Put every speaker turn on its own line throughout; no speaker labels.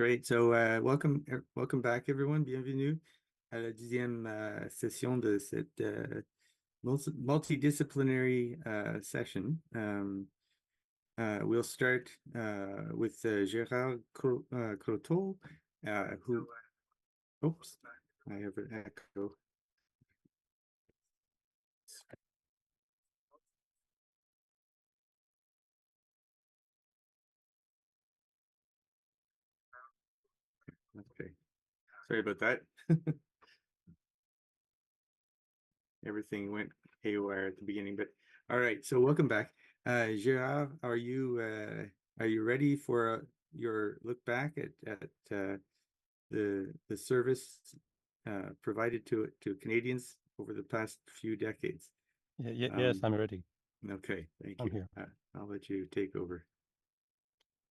Great. So, welcome back, everyone. Bienvenue à la 10e session de cette multidisciplinary session. We'll start with Gérard Croteau, who. Oops, I have an echo. Okay, sorry about that. Everything went haywire at the beginning, but all right. So welcome back, Gérard. Are you ready for your look back at the service provided to Canadians over the past few decades?
Yes, I'm ready.
Okay, thank
I'm
you.
here.
I'll let you take over.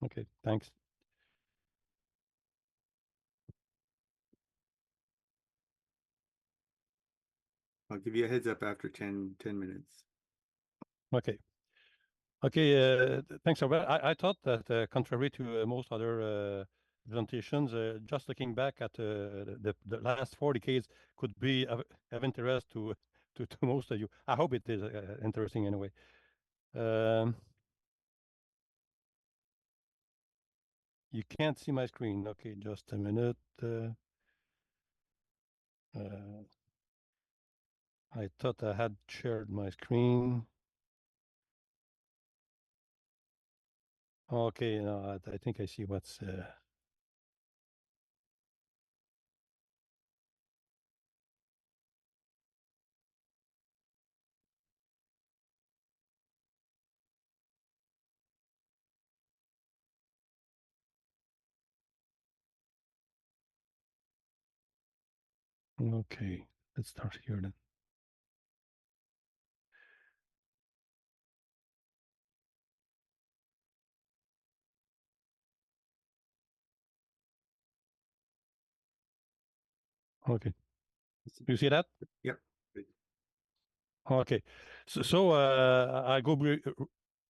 Okay, thanks.
I'll give you a heads up after 10 minutes.
Okay. Thanks, Robert. I thought that contrary to most other presentations, just looking back at the last 4 decades could be of interest to most of you. I hope it is interesting anyway. You can't see my screen. Okay, just a minute. I thought I had shared my screen. Okay, no, I think I see what's... Okay, let's start here then. Okay, you see that?
Yep.
Okay, so I go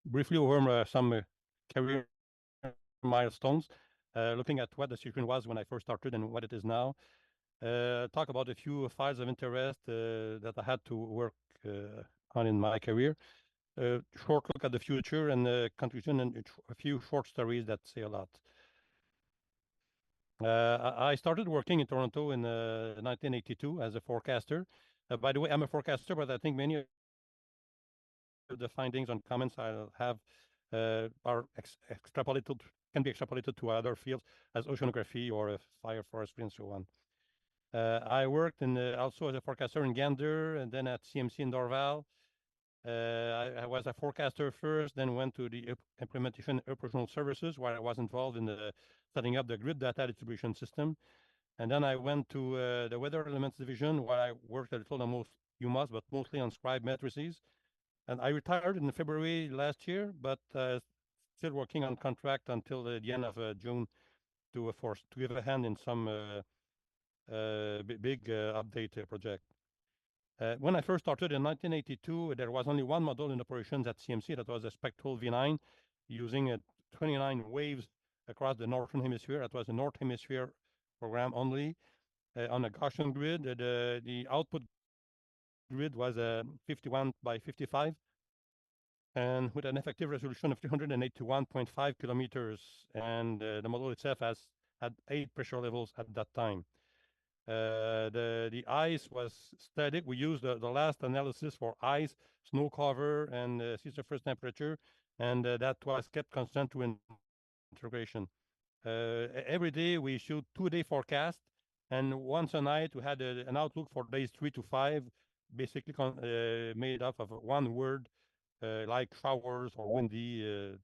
briefly over some career milestones, looking at what the situation was when I first started and what it is now. Talk about a few files of interest that I had to work on in my career. Short look at the future and conclusion, and a few short stories that say a lot. I started working in Toronto in 1982 as a forecaster. By the way, I'm a forecaster, but I think many of the findings and comments I'll have are extrapolated, can be extrapolated to other fields as oceanography or fire forestry and so on. I worked also as a forecaster in Gander and then at CMC in Dorval. I was a forecaster first, then went to the implementation operational services where I was involved in the setting up the grid data distribution system. And then I went to the weather elements division where I worked a little on most UMOS, but mostly on scribe matrices. And I retired in February last year, but still working on contract until the end of June to give a hand in some big update project. When I first started in 1982, there was only one model in operations at CMC. That was a Spectral V9 using 29 waves across the northern hemisphere. That was a North Hemisphere program only on a Gaussian grid. The output grid was 51 by 55 and with an effective resolution of 381.5 kilometers. And the model itself had 8 pressure levels at that time. The ice was static. We used the last analysis for ice, snow cover, and sea surface temperature, and that was kept constant to integration. Every day we shoot 2-day forecast, and once a night we had an outlook for days 3 to 5, basically made up of one word, like showers or windy,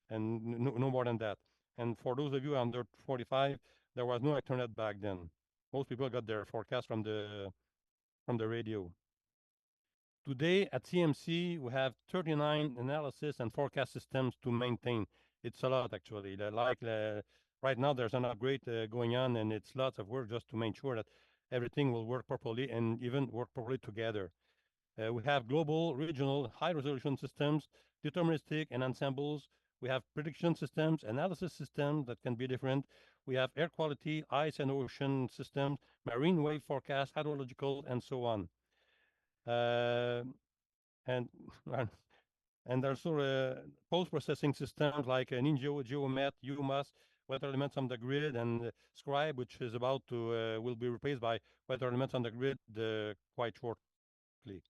and no more than that. And for those of you under 45, there was no internet back then. Most people got their forecast from the radio. Today at CMC, we have 39 analysis and forecast systems to maintain. It's a lot, actually. Right now, there's an upgrade going on, and it's lots of work just to make sure that everything will work properly and even work properly together. We have global, regional, high-resolution systems, deterministic, and ensembles We have prediction systems, analysis systems that can be different. We have air quality, ice and ocean systems, marine wave forecast, hydrological, and so on. And and also post-processing systems like Ninja, GeoMet, UMOS, weather elements on the grid, and Scribe, which is about to will be replaced by weather elements on the grid quite shortly.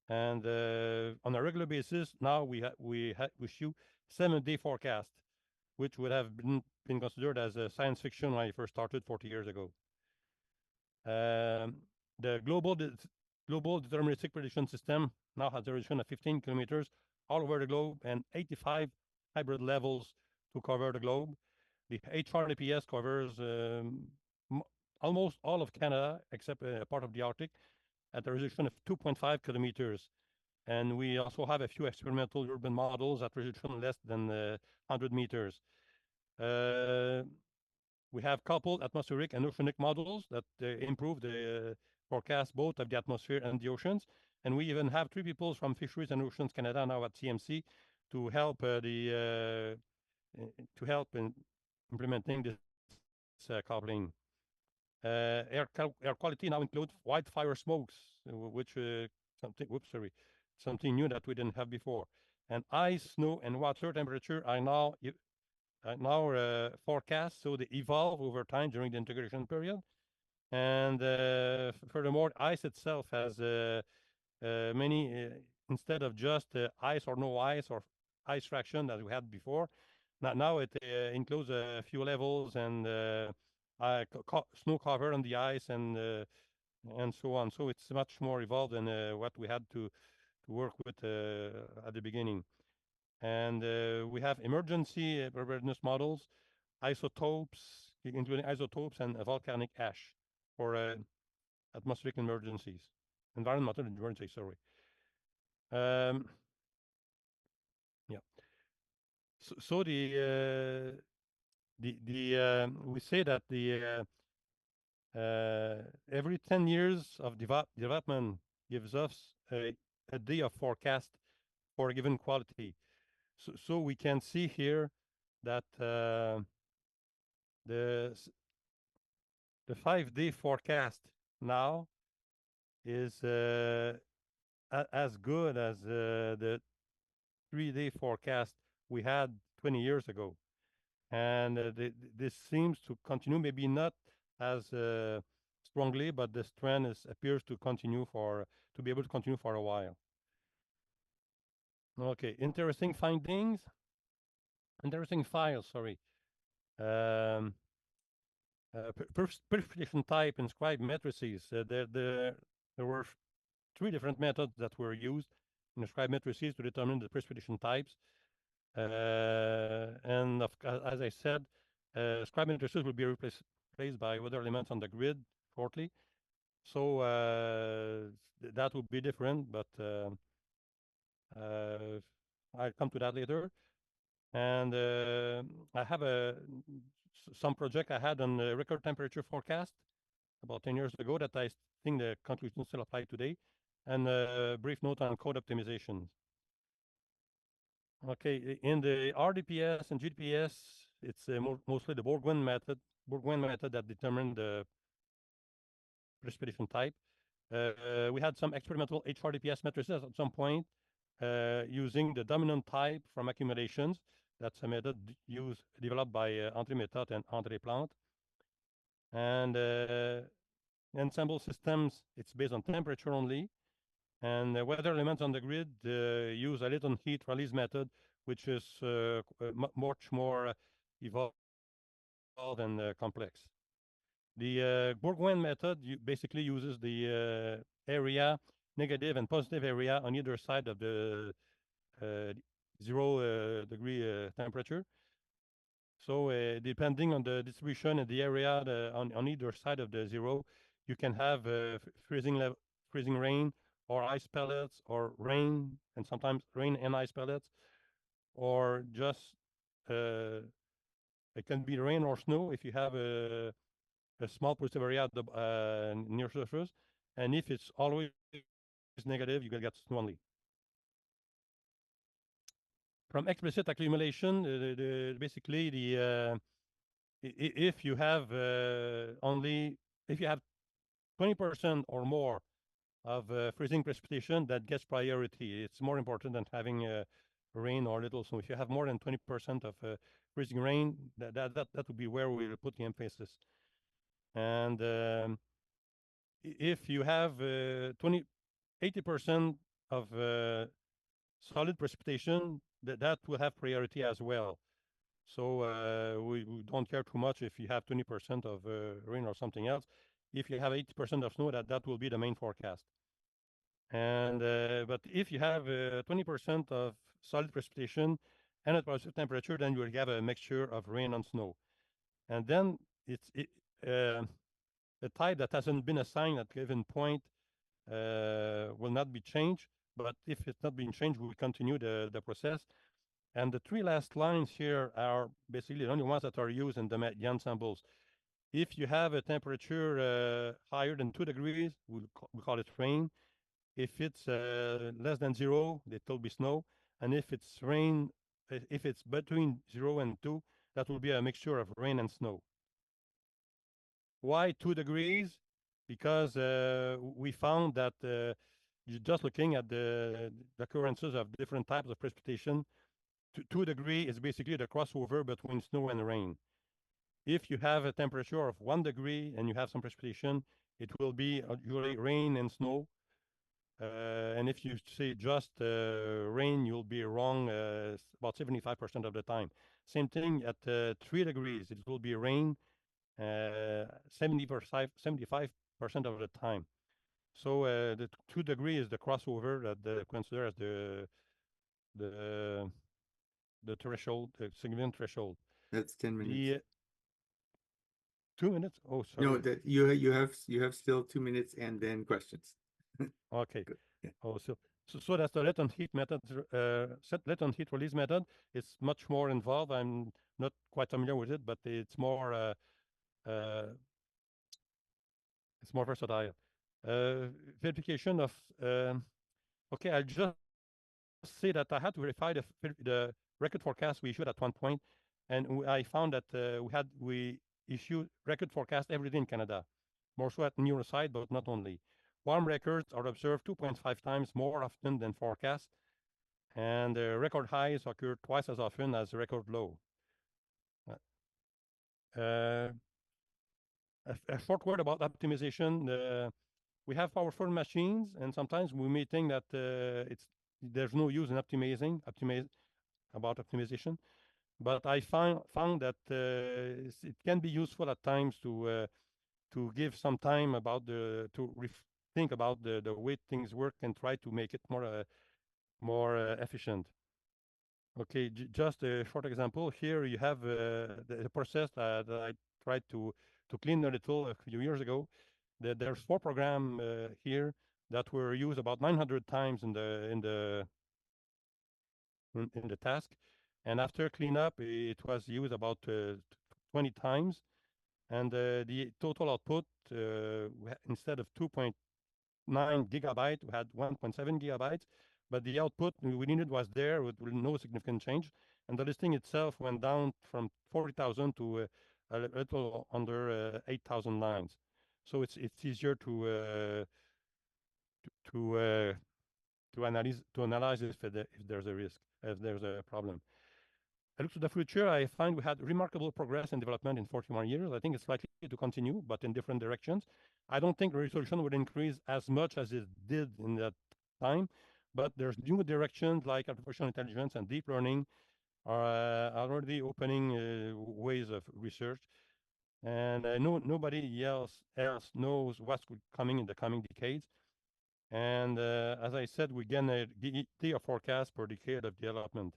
And on a regular basis, now we issue 7-day forecast, which would have been considered as a science fiction when I first started 40 years ago. The global deterministic prediction system now has a resolution of 15 kilometers all over the globe and 85 hybrid levels to cover the globe. The HRDPS covers almost all of Canada except a part of the Arctic at a resolution of 2.5 kilometers. And we also have a few experimental urban models at resolution less than 100 meters. We have coupled atmospheric and oceanic models that improve the forecast both of the atmosphere and the oceans. And we even have 3 people from Fisheries and Oceans Canada now at CMC to help in implementing this coupling. Air quality now includes wildfire smokes, which something new that we didn't have before. And ice, snow, and water temperature are now forecast, so they evolve over time during the integration period. And furthermore, ice itself has many, instead of just ice or no ice or ice fraction that we had before, now it includes a few levels and snow cover on the ice and so on. So it's much more evolved than what we had to work with at the beginning. And we have emergency preparedness models, isotopes, including isotopes and volcanic ash for atmospheric emergencies, environmental emergencies, sorry. Yeah. So we say that every 10 years of development gives us a day of forecast for a given quality. So we can see here that the 5-day forecast now is as good as the 3-day forecast we had 20 years ago. And this seems to continue, maybe not as strongly, but this trend appears to be able to continue for a while. Okay, interesting files, sorry. Precipitation type and scribe matrices. There were 3 different methods that were used in the scribe matrices to determine the precipitation types. And as I said, scribe matrices will be replaced by weather elements on the grid shortly. So that will be different, but I'll come to that later. And I have some project I had on the record temperature forecast about 10 years ago that I think the conclusions still apply today, and a brief note on code optimizations. Okay, in the RDPS and GDPS, it's mostly the Bourgoin method that determined the precipitation type. We had some experimental HRDPS matrices at some point using the dominant type from accumulations. That's a method developed by André Méthode and André Plante. And ensemble systems, it's based on temperature only. And weather elements on the grid use a latent heat release method, which is much more evolved and complex. The Bourgoin method basically uses the area, negative and positive area on either side of the 0 degree temperature. So depending on the distribution and the area on either side of the 0, you can have freezing rain or ice pellets or rain, and sometimes rain and ice pellets, or just it can be rain or snow if you have a small positive area at the near surface, and if it's always negative, you can get snow only. from explicit accumulation, basically if you have if you have 20% or more of freezing precipitation, that gets priority. It's more important than having rain or little snow. If you have more than 20% of freezing rain, that would be where we put the emphasis. And if you have 80% of solid precipitation, that will have priority as well. So we don't care too much if you have 20% of rain or something else. If you have 80% of snow, that will be the main forecast. And but if you have 20% of solid precipitation and a positive temperature, then you will have a mixture of rain and snow. And then the type that hasn't been assigned at a given point will not be changed. But if it's not being changed, we will continue the process. And the three last lines here are basically the only ones that are used in the ensembles. If you have a temperature higher than 2 degrees, we call it rain. If it's less than 0, it will be snow. And if it's rain, if it's between 0 and 2, that will be a mixture of rain and snow. Why 2 degrees? Because we found that you're just looking at the occurrences of different types of precipitation. 2 degrees is basically the crossover between snow and rain. If you have a temperature of 1 degree and you have some precipitation, it will be usually rain and snow. And if you say just rain, you'll be wrong about 75% of the time. Same thing at 3 degrees, it will be rain 75% of the time. So the 2 degrees is the crossover that they consider as the threshold, the significant threshold.
That's 10 minutes.
2 minutes? Oh, sorry.
No, that you have still 2 minutes and then questions.
Okay.
Good. Yeah.
Oh, so that's the latent heat method. Latent heat release method. It's much more involved. I'm not quite familiar with it, but it's more versatile. Verification of. Okay, I'll just say that I had to verify the record forecast we issued at one point, and I found that we issued record forecast every day in Canada, more so at neurosite, but not only. Warm records are observed 2.5 times more often than forecast, and record highs occur twice as often as record low. A short word about optimization. We have powerful machines, and sometimes we may think that there's no use in optimization. But I found that it can be useful at times to give some time about think about the way things work and try to make it more efficient. Okay, just a short example. Here you have the process that I tried to clean a little a few years ago. There's 4 programs here that were used about 900 times in the task, and after cleanup, it was used about 20 times, and the total output instead of 2.9 gigabytes, we had 1.7 gigabytes. But the output we needed was there with no significant change, and the listing itself went down from 40,000 to a little under 8,000 lines. So it's easier to analyze if there's a risk, if there's a problem. I look to the future. I find we had remarkable progress and development in 41 years. I think it's likely to continue, but in different directions. I don't think the resolution would increase as much as it did in that time, but there's new directions like artificial intelligence and deep learning are already opening ways of research. And nobody else knows what's coming in the coming decades. And as I said, we get a forecast per decade of development.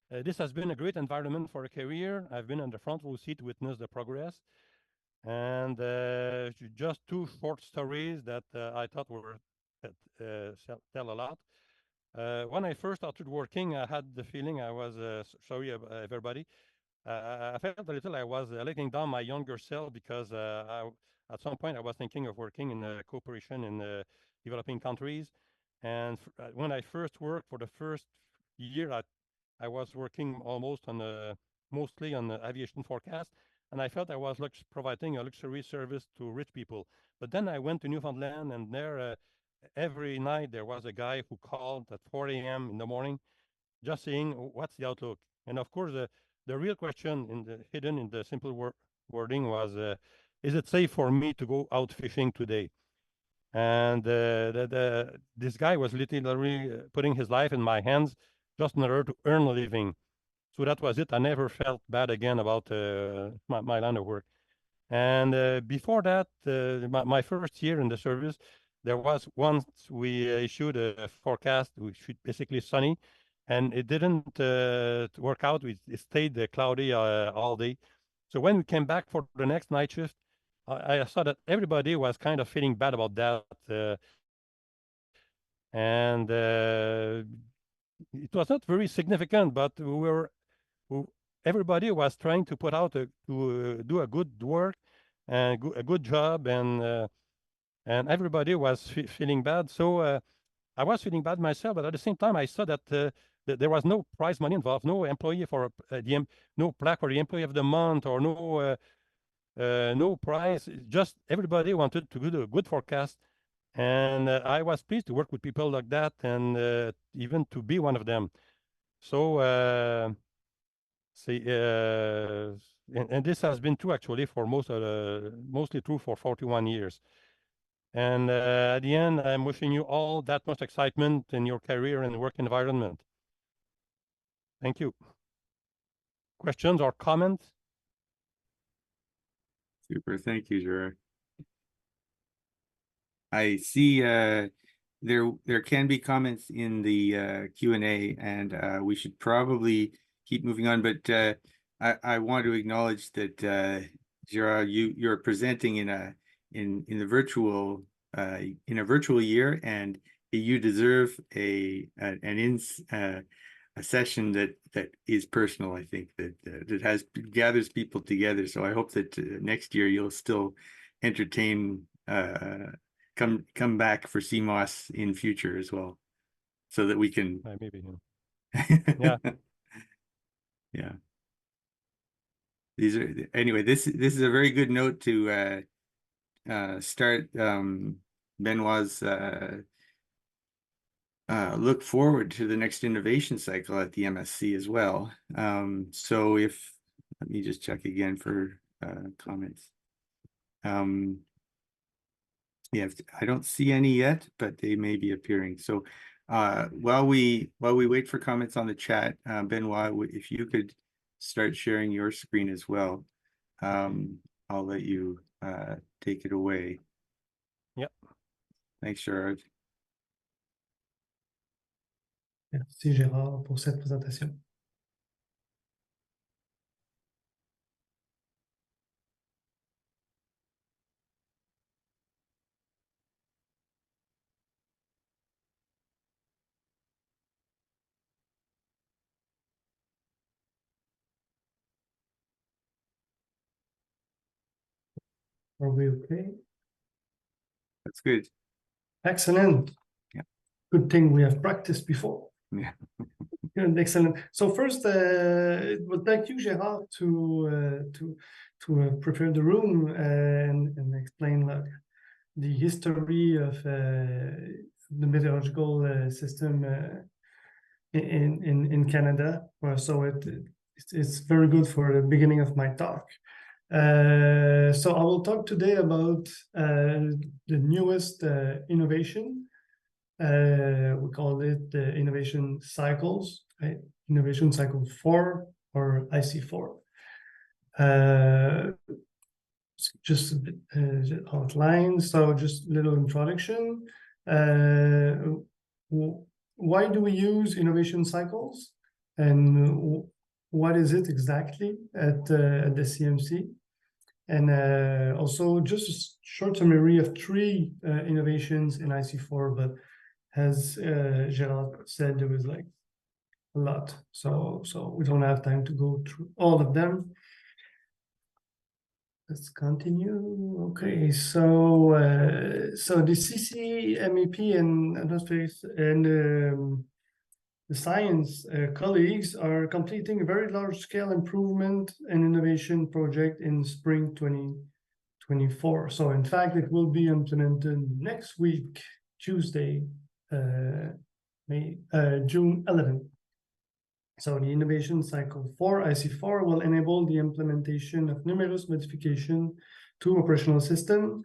This has been a great environment for a career. I've been on the front row seat to witness the progress. And just 2 short stories that I thought were tell a lot. When I first started working, I had the feeling I was sorry, everybody. I felt a little I was letting down my younger self because at some point I was thinking of working in a cooperation in developing countries. And when I first worked for the first year, I was working almost on mostly on the aviation forecast, and I felt I was providing a luxury service to rich people. But then I went to Newfoundland, and there every night there was a guy who called at 4 a.m. in the morning, just saying, what's the outlook? And of course, the real question hidden in the simple wording was, is it safe for me to go out fishing today? And this guy was literally putting his life in my hands just in order to earn a living. So that was it. I never felt bad again about my line of work. And before that, my first year in the service, there was once we issued a forecast, which was basically sunny, and it didn't work out. It stayed cloudy all day. So when we came back for the next night shift, I saw that everybody was kind of feeling bad about that. And it was not very significant, but everybody was trying to put out to do a good work and a good job, and everybody was feeling bad. So I was feeling bad myself, but at the same time, I saw that there was no prize money involved, no employee for no plaque for the employee of the month, or no prize. Just everybody wanted to do a good forecast, and I was pleased to work with people like that, and even to be one of them. So and this has been true actually for mostly true for 41 years. And at the end, I'm wishing you all that much excitement in your career and work environment. Thank you. Questions or comments?
Super. Thank you, Gérard. I see there can be comments in the Q&A, and we should probably keep moving on, but I want to acknowledge that Gérard, you're presenting in a virtual year, and you deserve a session that is personal. I think that gathers people together. So I hope that next year you'll still entertain come back for CMOS in future as well, so that we can
maybe yeah.
Yeah. These are anyway. This is a very good note to start Benoit's look forward to the next innovation cycle at the MSC as well. So let me just check again for comments. Yeah, I don't see any yet, but they may be appearing. So while we wait for comments on the chat, Benoit, if you could start sharing your screen as well, I'll let you take it away.
Yep.
Thanks, Gérard.
Merci Gérard pour cette présentation. Are we okay?
That's good.
Excellent.
Yeah.
Good thing we have practiced before.
Yeah.
Excellent. So first, well, thank you, Gérard, to prepare the room and explain like the history of the meteorological system in Canada. So it's very good for the beginning of my talk. So I will talk today about the newest innovation. We call it the innovation cycles, right? Innovation cycle 4 or IC4. Just a bit outline. So just a little introduction. Why do we use innovation cycles, and what is it exactly at the CMC? And also just a short summary of 3 innovations in IC4, but as Gérard said, there was like a lot, so we don't have time to go through all of them. Let's continue. Okay, so the CCMEP and atmospheric and the science colleagues are completing a very large-scale improvement and innovation project in spring 2024. So in fact, it will be implemented next week, Tuesday, June 11th. So the innovation cycle 4, IC4, will enable the implementation of numerous modifications to operational system,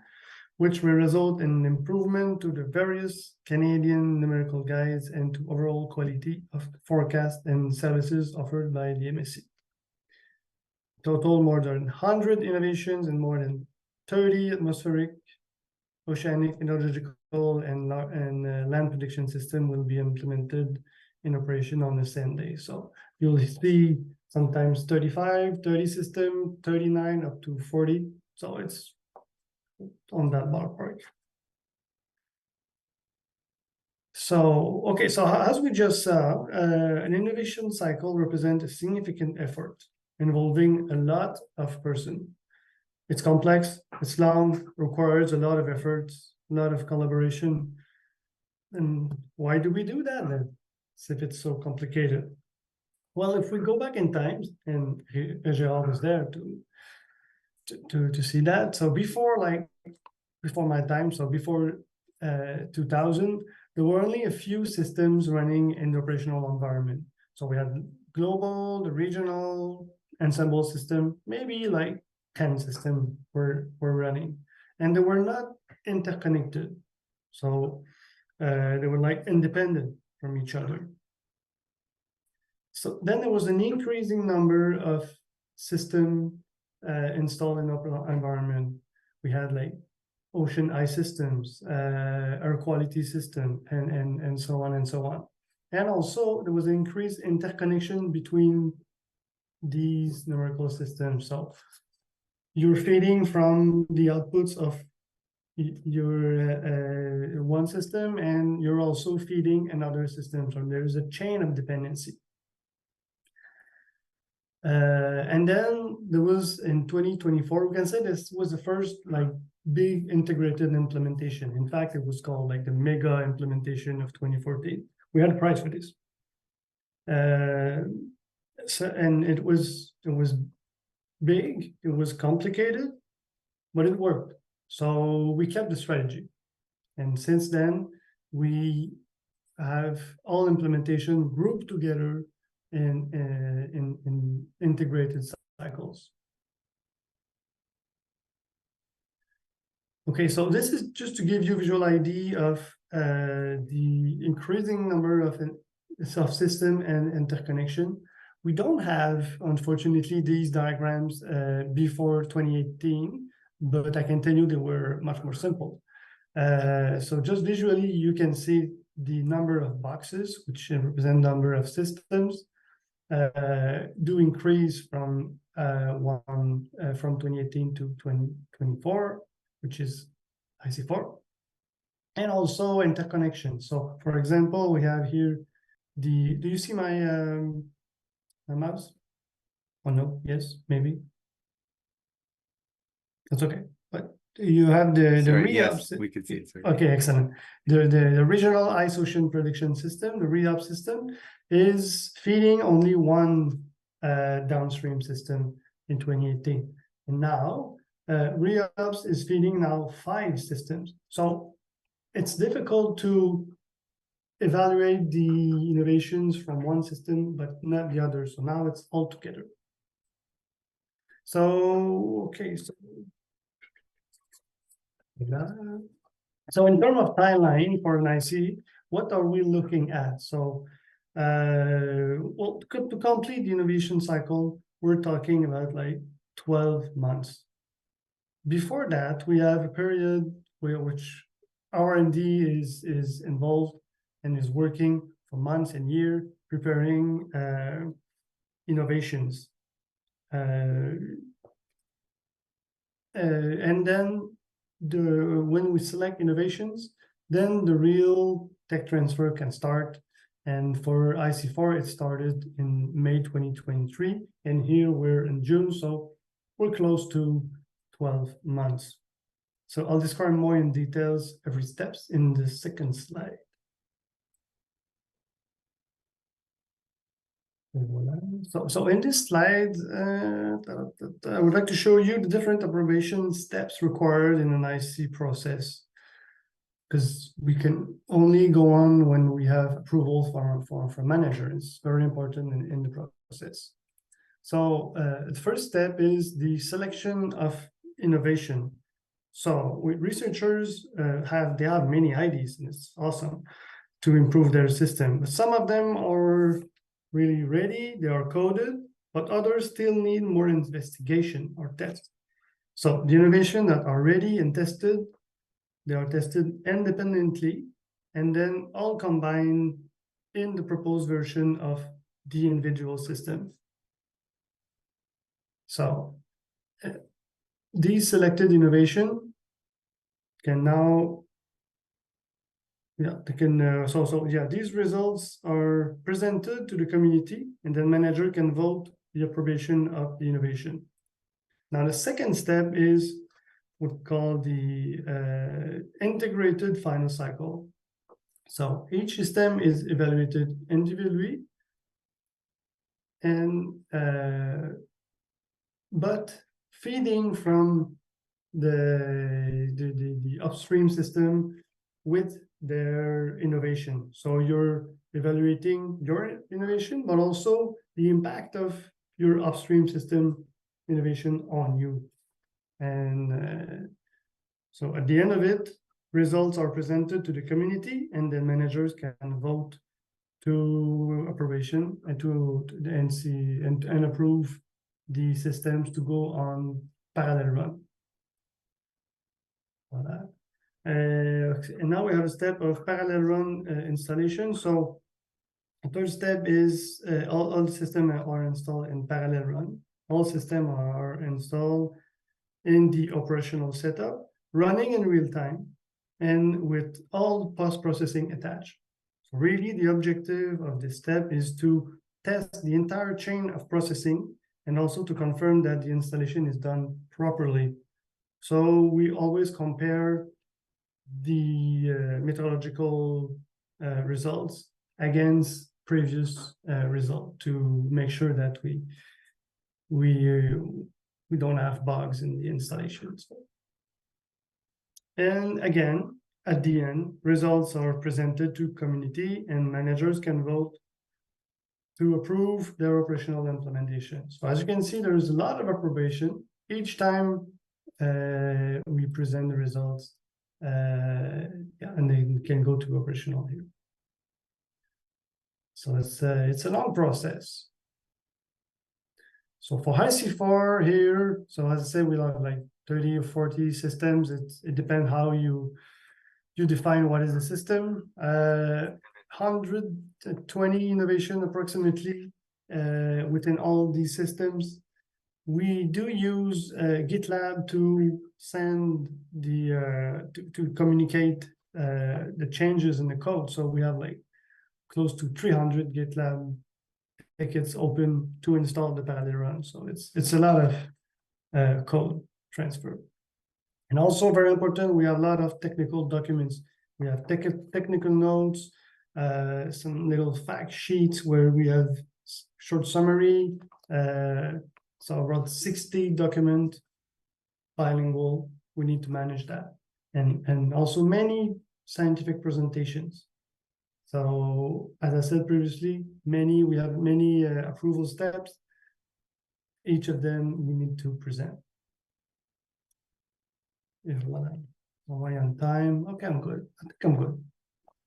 which will result in improvement to the various Canadian numerical guides and to overall quality of forecast and services offered by the MSC. Total more than 100 innovations and more than 30 atmospheric, oceanic, meteorological, and land prediction system will be implemented in operation on the same day. So you'll see sometimes 35, 30 system, 39 up to 40. So it's on that ballpark. So, okay, so as we just saw, an innovation cycle represents a significant effort involving a lot of persons. It's complex, it's long, requires a lot of effort, a lot of collaboration. And why do we do that then, if it's so complicated? Well, if we go back in time, and Gérard was there to see that. So before my time, so before 2000, there were only a few systems running in the operational environment. So we had global, the regional, ensemble system, maybe like 10 systems were running, and they were not interconnected. So they were like independent from each other. So then there was an increasing number of systems installed in operational environment. We had like ocean ice systems, air quality system, and so on and so on. And also there was an increased interconnection between these numerical systems. So you're feeding from the outputs of your one system, and you're also feeding another system. So there's a chain of dependency. And then there was in 2024, we can say this was the first like big integrated implementation. In fact, it was called like the mega implementation of 2014. We had a prize for this. So, and it was big, it was complicated, but it worked. So we kept the strategy. And since then, we have all implementation grouped together in integrated cycles. Okay, so this is just to give you a visual idea of the increasing number of system and interconnection. We don't have, unfortunately, these diagrams before 2018, but I can tell you they were much more simple. So just visually, you can see the number of boxes, which represent number of systems, do increase from 2018 to 2024, which is IC4, and also interconnection. So, for example, we have here do you see my my mouse? Oh no, yes, maybe. That's okay. But you have the
yes, we could see it. Sorry.
Okay, excellent. The regional ice ocean prediction system, the REOP system, is feeding only one downstream system in 2018. And now REOPS is feeding now 5 systems. So it's difficult to evaluate the innovations from one system, but not the other. So now it's all together. So, okay. So in terms of timeline for an IC, what are we looking at? So, well, to complete the innovation cycle, we're talking about like 12 months. Before that, we have a period which R&D is involved and is working for months and years preparing innovations. And then when we select innovations, then the real tech transfer can start. And for IC4, it started in May 2023. And here we're in June, so we're close to 12 months. So I'll describe more in details every steps in the second slide. So in this slide, I would like to show you the different approbation steps required in an IC process, because we can only go on when we have approval from manager. It's very important in the process. So the first step is the selection of innovation. So researchers they have many ideas, and it's awesome to improve their system. But some of them are really ready, they are coded, but others still need more investigation or test. So the innovation that are ready and tested, they are tested independently, and then all combined in the proposed version of the individual system. So these selected innovation can now, these results are presented to the community, and then manager can vote the approbation of the innovation. Now, the second step is what we call the integrated final cycle. So each system is evaluated individually, and but feeding from the upstream system with their innovation. So you're evaluating your innovation, but also the impact of your upstream system innovation on you. And so at the end of it, results are presented to the community, and then managers can vote to approbation and to the NC and approve the systems to go on parallel run. Voilà. And now we have a step of parallel run installation. So the third step is all systems are installed in parallel run. All systems are installed in the operational setup, running in real time, and with all post-processing attached. So really the objective of this step is to test the entire chain of processing and also to confirm that the installation is done properly. So we always compare the meteorological results against previous result to make sure that we don't have bugs in the installations. And again, at the end, results are presented to community, and managers can vote to approve their operational implementation. So as you can see, there's a lot of approbation each time we present the results, and they can go to operational here. So it's a long process. So for IC4 here, so as I said, we have like 30 or 40 systems. It depends how you define what is a system. 120 innovation approximately within all these systems. We do use GitLab to send the to communicate the changes in the code. So we have like close to 300 GitLab tickets open to install the parallel run. So it's a lot of code transfer. And also very important, we have a lot of technical documents. We have technical notes, some little fact sheets where we have short summary. So around 60 document, bilingual, we need to manage that. And also many scientific presentations. So as I said previously, we have many approval steps. Each of them we need to present. Yeah, am I on time? Okay, I'm good. I think I'm good.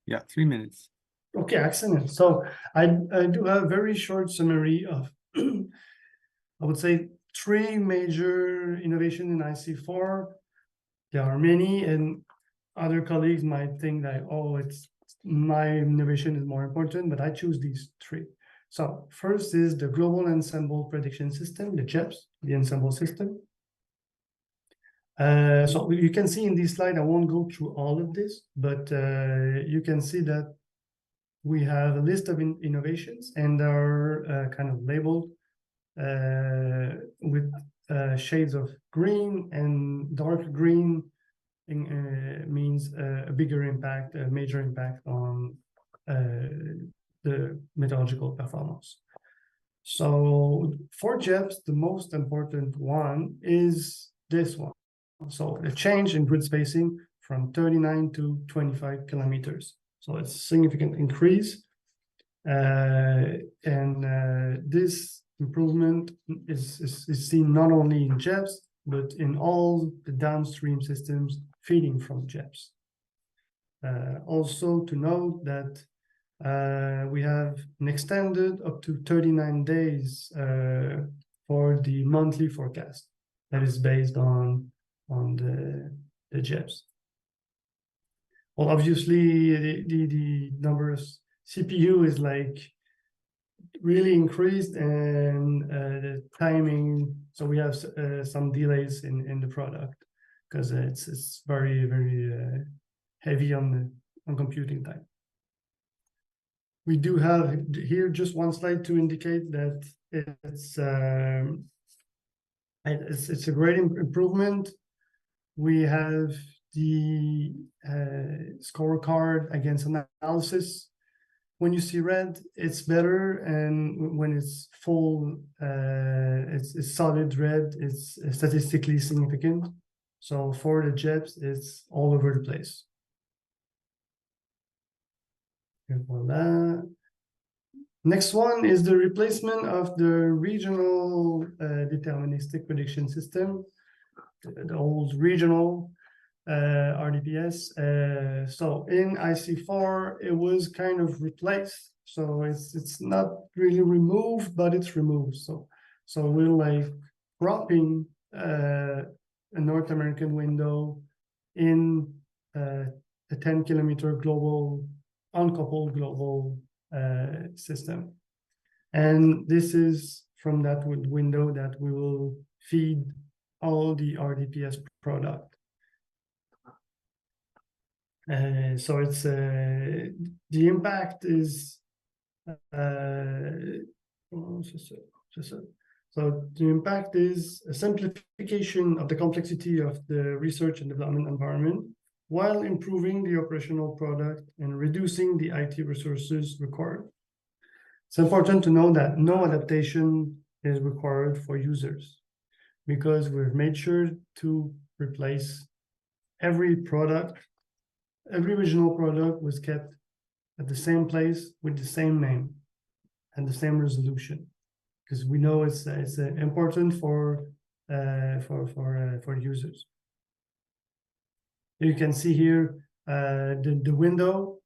Yeah, 3 minutes.
Okay, excellent. So I do have a very short summary of, I would say, 3 major innovations in IC4. There are many, and other colleagues might think that, oh, my innovation is more important, but I choose these 3. So first is the Global Ensemble Prediction System, the GEPS, the ensemble system. So you can see in this slide, I won't go through all of this, but you can see that we have a list of innovations, and they're kind of labeled with shades of green, and dark green means a bigger impact, a major impact on the meteorological performance. So for JEPs, the most important one is this one. So a change in grid spacing from 39 to 25 kilometers. So it's a significant increase. This improvement is seen not only in JEPs, but in all the downstream systems feeding from JEPs. Also to note that we have an extended up to 39 days for the monthly forecast that is based on the JEPs. Well, obviously the number of CPU is like really increased, and the timing. So we have some delays in the product because it's very heavy on computing time. We do have here just one slide to indicate that it's a great improvement. We have the scorecard against analysis. When you see red, it's better, and when it's full, it's solid red, it's statistically significant. So for the JEPs, it's all over the place. And voila. Next one is the replacement of the regional deterministic prediction system, the old regional RDPS. So in IC4, it was kind of replaced. So it's not really removed, but it's removed. So we're like cropping a North American window in a 10-kilometer global, uncoupled global system. And this is from that window that we will feed all the RDPS product. So it's the impact is so the impact is a simplification of the complexity of the research and development environment while improving the operational product and reducing the IT resources required. It's important to know that no adaptation is required for users because we've made sure to replace every product. Every original product was kept at the same place with the same name and the same resolution, because we know it's important for users. You can see here the window.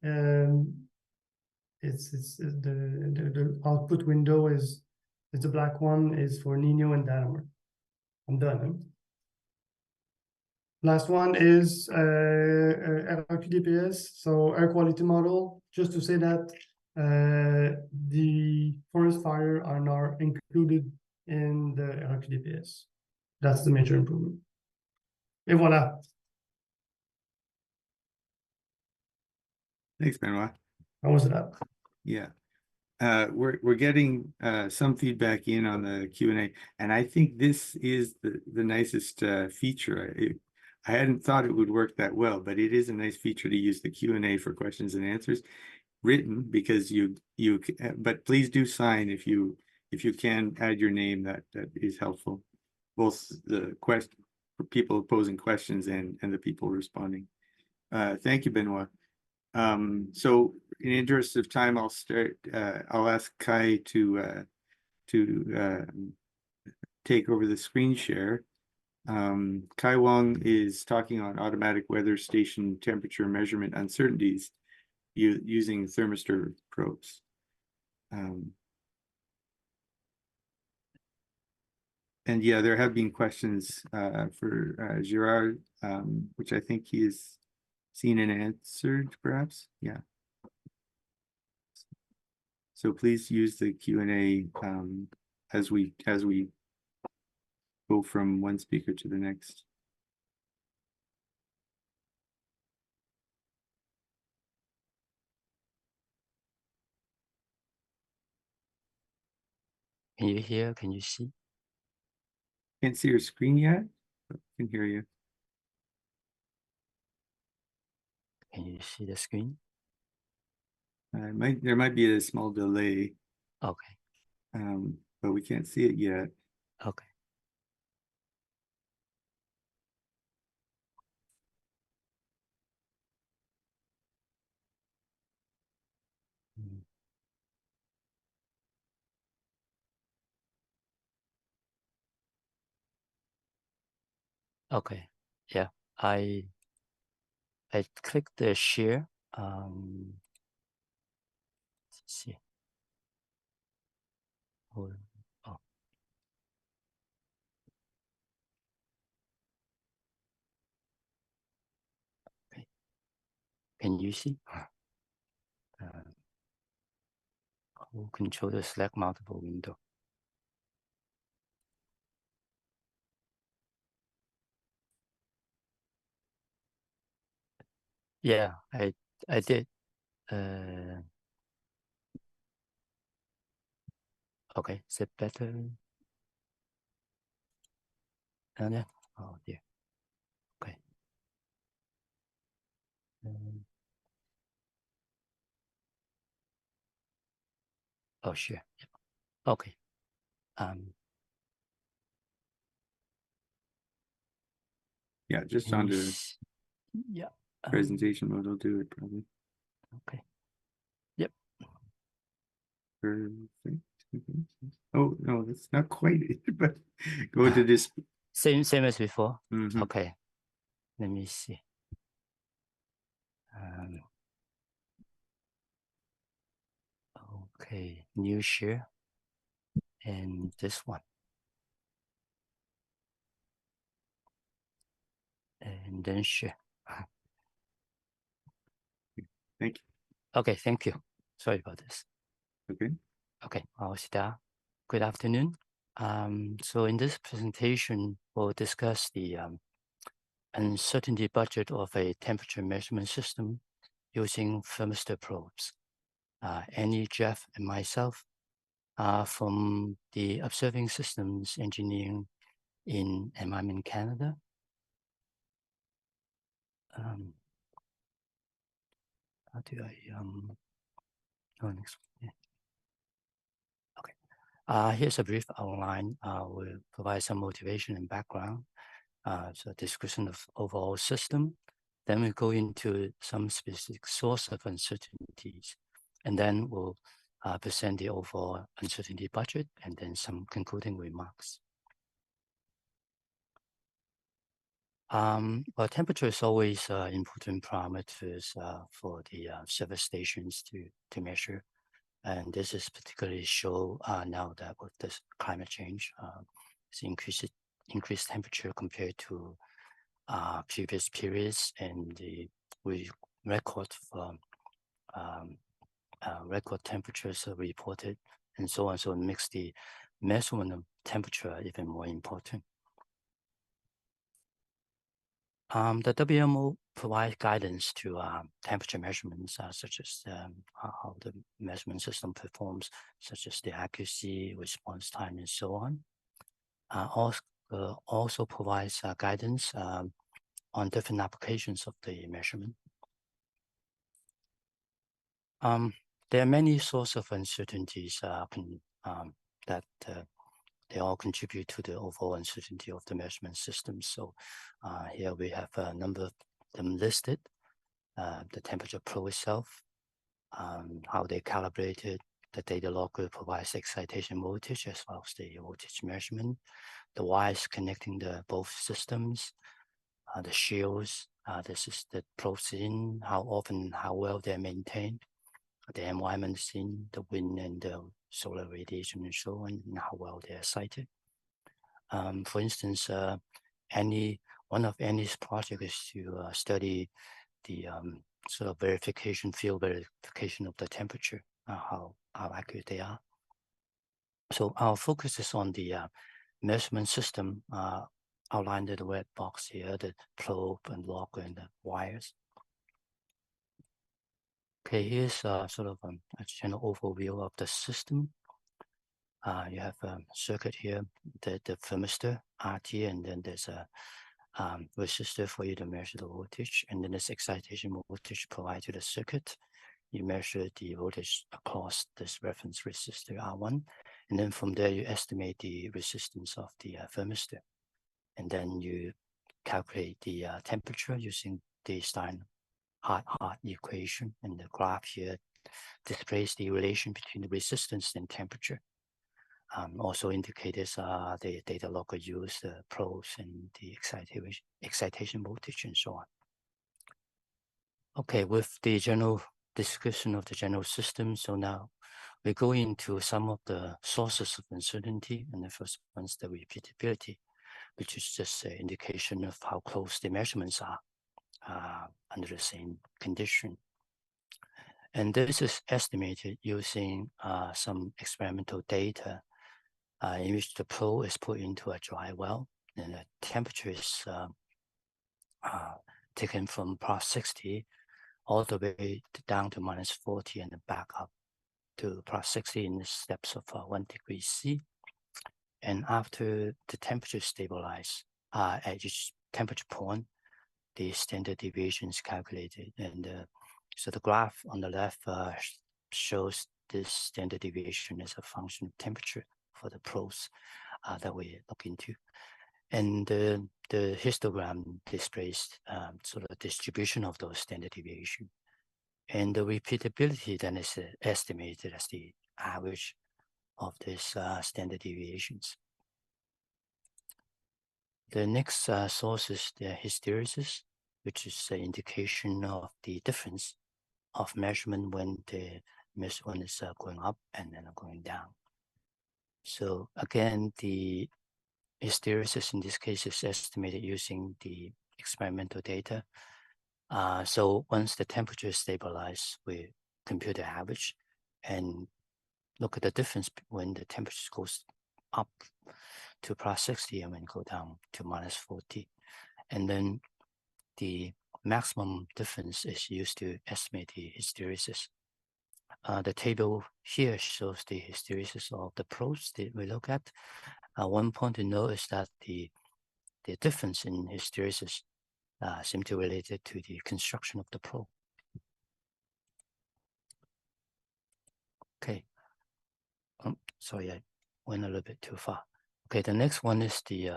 It's the output window is the black one is for Nino and Danamer. I'm done. Last one is RQDPS, so air quality model. Just to say that the forest fire are now included in the RQDPS. That's the major improvement. Et voilà.
Thanks, Benoit.
How was that?
Yeah. We're getting some feedback in on the Q&A, and I think this is the nicest feature. I hadn't thought it would work that well, but it is a nice feature to use the Q&A for questions and answers written, because but please do sign if you can add your name. That is helpful, both the people posing questions and the people responding. Thank you, Benoit. So in interest of time, I'll start. I'll ask Kai to take over the screen share. Kai Wong is talking on automatic weather station temperature measurement uncertainties using thermistor probes. And yeah, there have been questions for Gérard, which I think he has seen and answered, perhaps. Yeah. So please use the Q&A as we go from one speaker to the next.
Can you hear? Can you see?
Can't see your screen yet, but I can hear you.
Can you see the screen?
There might be a small delay.
Okay.
but we can't see it yet.
Okay. Okay. Yeah. I clicked the share. Let's see. Oh. Okay. Can you see? Control the select multiple window. Yeah, I did. Okay, is it better? And then, oh dear. Okay. Oh sure. Okay.
Yeah, just on the
yeah.
presentation mode, I'll do it probably.
Okay. Yep.
Perfect. Oh no, that's not quite it, but go to this.
Same as before.
Mm-hmm.
Okay. Let me see. Okay, new share and this one. And then share.
Thank you.
Okay, thank you. Sorry about this.
Okay.
Okay, good afternoon. So in this presentation, we'll discuss the uncertainty budget of a temperature measurement system using thermistor probes. Annie, Jeff, and myself are from the Observing Systems Engineering in Environment Canada. How do I next one? Yeah. Okay. Here's a brief outline. We'll provide some motivation and background. So description of overall system. Then we go into some specific source of uncertainties, and then we'll present the overall uncertainty budget, and then some concluding remarks. Well, temperature is always important parameters for the service stations to measure. And this is particularly show now that with this climate change, it's increased temperature compared to previous periods, and we record temperatures are reported, and so on. So it makes the measurement of temperature even more important. The WMO provides guidance to temperature measurements, such as how the measurement system performs, such as the accuracy, response time, and so on. Also provides guidance on different applications of the measurement. There are many sources of uncertainties that they all contribute to the overall uncertainty of the measurement system. So here we have a number of them listed. The temperature probe itself, how they calibrated, the data logger provides excitation voltage as well as the voltage measurement, the wires connecting the both systems, the shields, this is the probes in, how often, how well they're maintained, the environment scene, the wind and the solar radiation and so on, and how well they are sited. For instance, one of Annie's projects is to study the sort of field verification of the temperature, how accurate they are. So our focus is on the measurement system outlined in the red box here, the probe and logger and the wires. Okay, here's sort of a general overview of the system. You have a circuit here, the thermistor RT, and then there's a resistor for you to measure the voltage, and then this excitation voltage provided to the circuit. You measure the voltage across this reference resistor R1, And then from there, you estimate the resistance of the thermistor. And then you calculate the temperature using the Stein-Hart equation. And the graph here displays the relation between the resistance and temperature. Also indicators are the data logger used, the probes, and the excitation voltage, and so on. Okay, with the general description of the general system, so now we go into some of the sources of uncertainty, and the first one is the repeatability, which is just an indication of how close the measurements are under the same condition. And this is estimated using some experimental data in which the probe is put into a dry well, and the temperature is taken from plus 60 all the way down to minus 40 and back up to plus 60 in the steps of 1 degree C. And after the temperature stabilizes at each temperature point, the standard deviation is calculated. And so the graph on the left shows this standard deviation as a function of temperature for the probes that we look into. And the histogram displays sort of distribution of those standard deviation. And the repeatability then is estimated as the average of these standard deviations. The next source is the hysteresis, which is an indication of the difference of measurement when the measurement is going up and then going down. So again, the hysteresis in this case is estimated using the experimental data. So once the temperature is stabilized, we compute the average and look at the difference when the temperature goes up to plus 60 and then go down to minus 40. And then the maximum difference is used to estimate the hysteresis. The table here shows the hysteresis of the probes that we look at. One point to note is that the difference in hysteresis seem to be related to the construction of the probe. Okay. Sorry, I went a little bit too far. Okay, the next one is the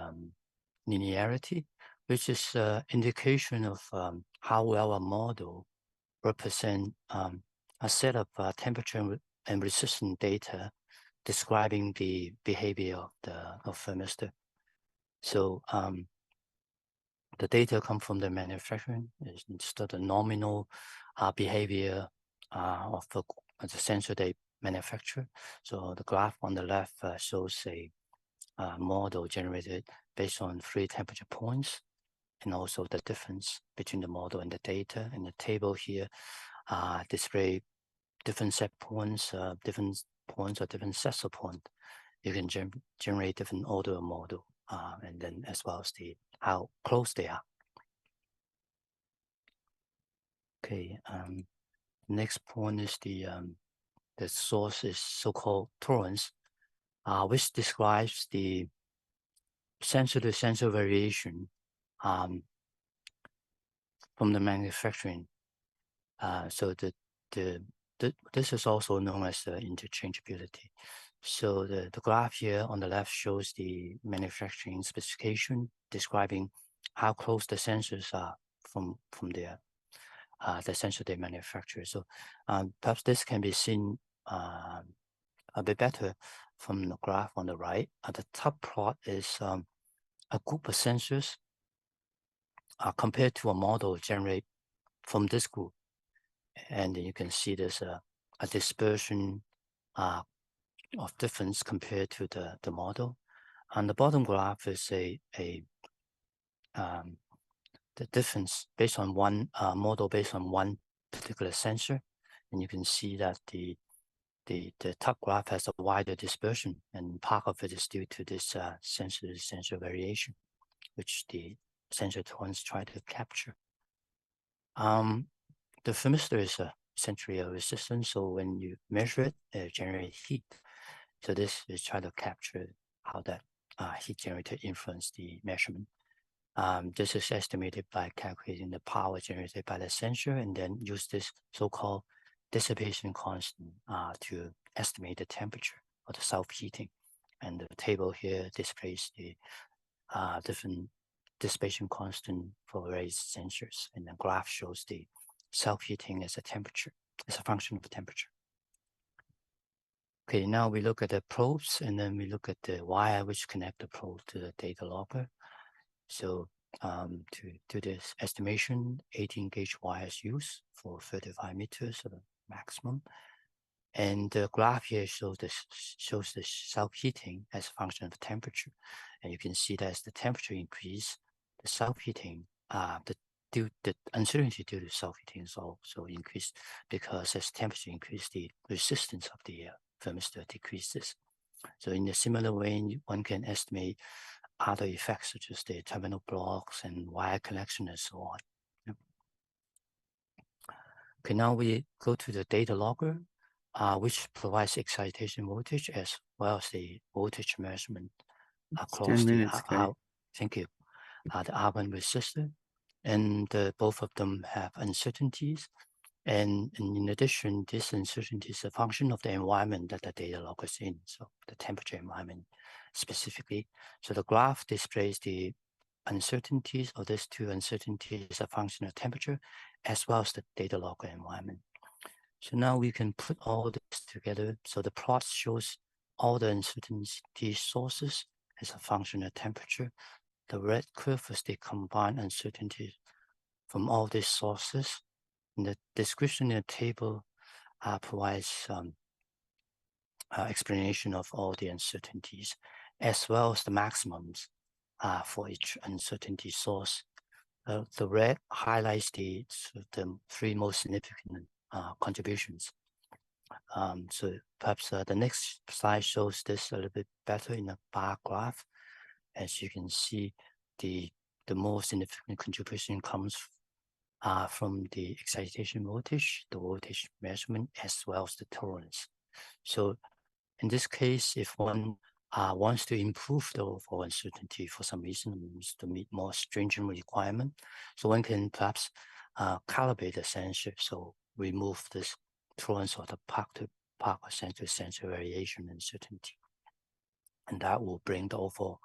linearity, which is an indication of how well a model represents a set of temperature and resistance data describing the behavior of the thermistor. So the data come from the manufacturing, is just the nominal behavior of the sensor they manufacture. So the graph on the left shows a model generated based on 3 temperature points, and also the difference between the model and the data. And the table here display different set points, different points or different sets of points. You can generate different order model, and then as well as how close they are. Okay, next point is the source is so-called tolerance, which describes the sensor-to-sensor variation from the manufacturing. So this is also known as interchangeability. So the graph here on the left shows the manufacturing specification describing how close the sensors are from the sensor they manufacture. So perhaps this can be seen a bit better from the graph on the right. The top plot is a group of sensors compared to a model generated from this group. And you can see there's a dispersion of difference compared to the model. On the bottom graph is the difference based on one model based on one particular sensor. And you can see that the top graph has a wider dispersion, and part of it is due to this sensor variation, which the sensor tolerance try to capture. The thermistor is essentially a resistance, so when you measure it, it generates heat. So this is trying to capture how that heat generator influence the measurement. This is estimated by calculating the power generated by the sensor, and then use this so-called dissipation constant to estimate the temperature. or the self-heating. And the table here displays the different dispersion constant for various sensors, and the graph shows the self-heating as a temperature, as a function of temperature. Okay, now we look at the probes, and then we look at the wire which connect the probe to the data logger. So to do this estimation, 18 gauge wire is used for 35 meters, so the maximum. And the graph here shows the self-heating as a function of temperature. And you can see that as the temperature increase, the self-heating, the uncertainty due to self-heating is also increased, because as temperature increases, the resistance of the thermistor decreases. So in a similar way, one can estimate other effects such as the terminal blocks and wire connection and so on. Yep. Okay, now we go to the data logger, which provides excitation voltage as well as the voltage measurement across
10 minutes,
thank you, the R1 resistor. And both of them have uncertainties. And in addition, this uncertainty is a function of the environment that the data logger is in, so the temperature environment specifically. So the graph displays the uncertainties, or these two uncertainties as a function of temperature, as well as the data logger environment. So now we can put all this together. So the plot shows all the uncertainty sources as a function of temperature. The red curve is the combined uncertainty from all these sources. And the description in the table provides explanation of all the uncertainties, as well as the maximums for each uncertainty source. The red highlights the three most significant contributions. So perhaps the next slide shows this a little bit better in a bar graph. As you can see, the most significant contribution comes from the excitation voltage, the voltage measurement, as well as the tolerance. So in this case, if one wants to improve the overall uncertainty for some reason, wants to meet more stringent requirement, so one can perhaps calibrate the sensor, so remove this tolerance or the park or sensor variation uncertainty. And that will bring the overall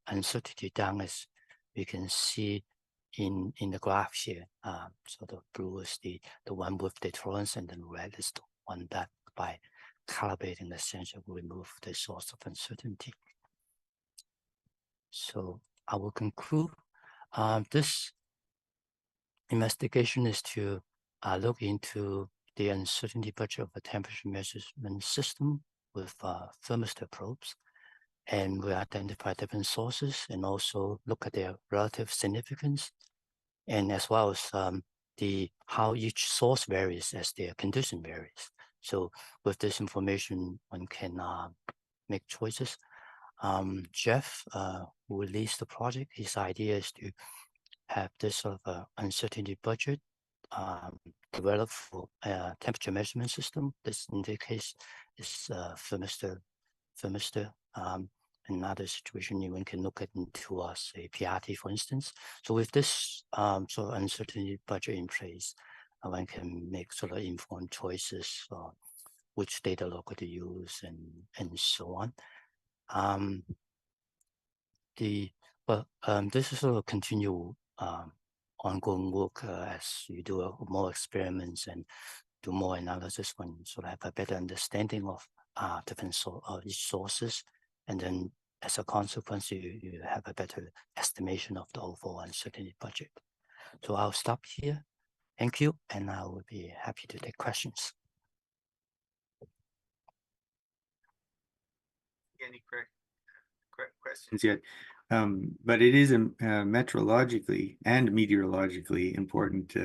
uncertainty down, as we can see in the graph here. So the blue is the one with the tolerance, and then red is the one that by calibrating the sensor will remove the source of uncertainty. So I will conclude. This investigation is to look into the uncertainty budget of a temperature measurement system with thermistor probes. And we identify different sources and also look at their relative significance, and as well as how each source varies as their condition varies. So with this information, one can make choices. Jeff, who leads the project, his idea is to have this sort of uncertainty budget developed for a temperature measurement system. This in this case is thermistor. Another situation, one can look at into say PRT, for instance. So with this sort of uncertainty budget in place, one can make sort of informed choices for which data logger to use and so on. This is sort of continual ongoing work as you do more experiments and do more analysis, when sort of have a better understanding of different each sources, and then as a consequence, you have a better estimation of the overall uncertainty budget. So I'll stop here. Thank you, and I will be happy to take questions.
Any questions yet? But it is a meteorologically and meteorologically important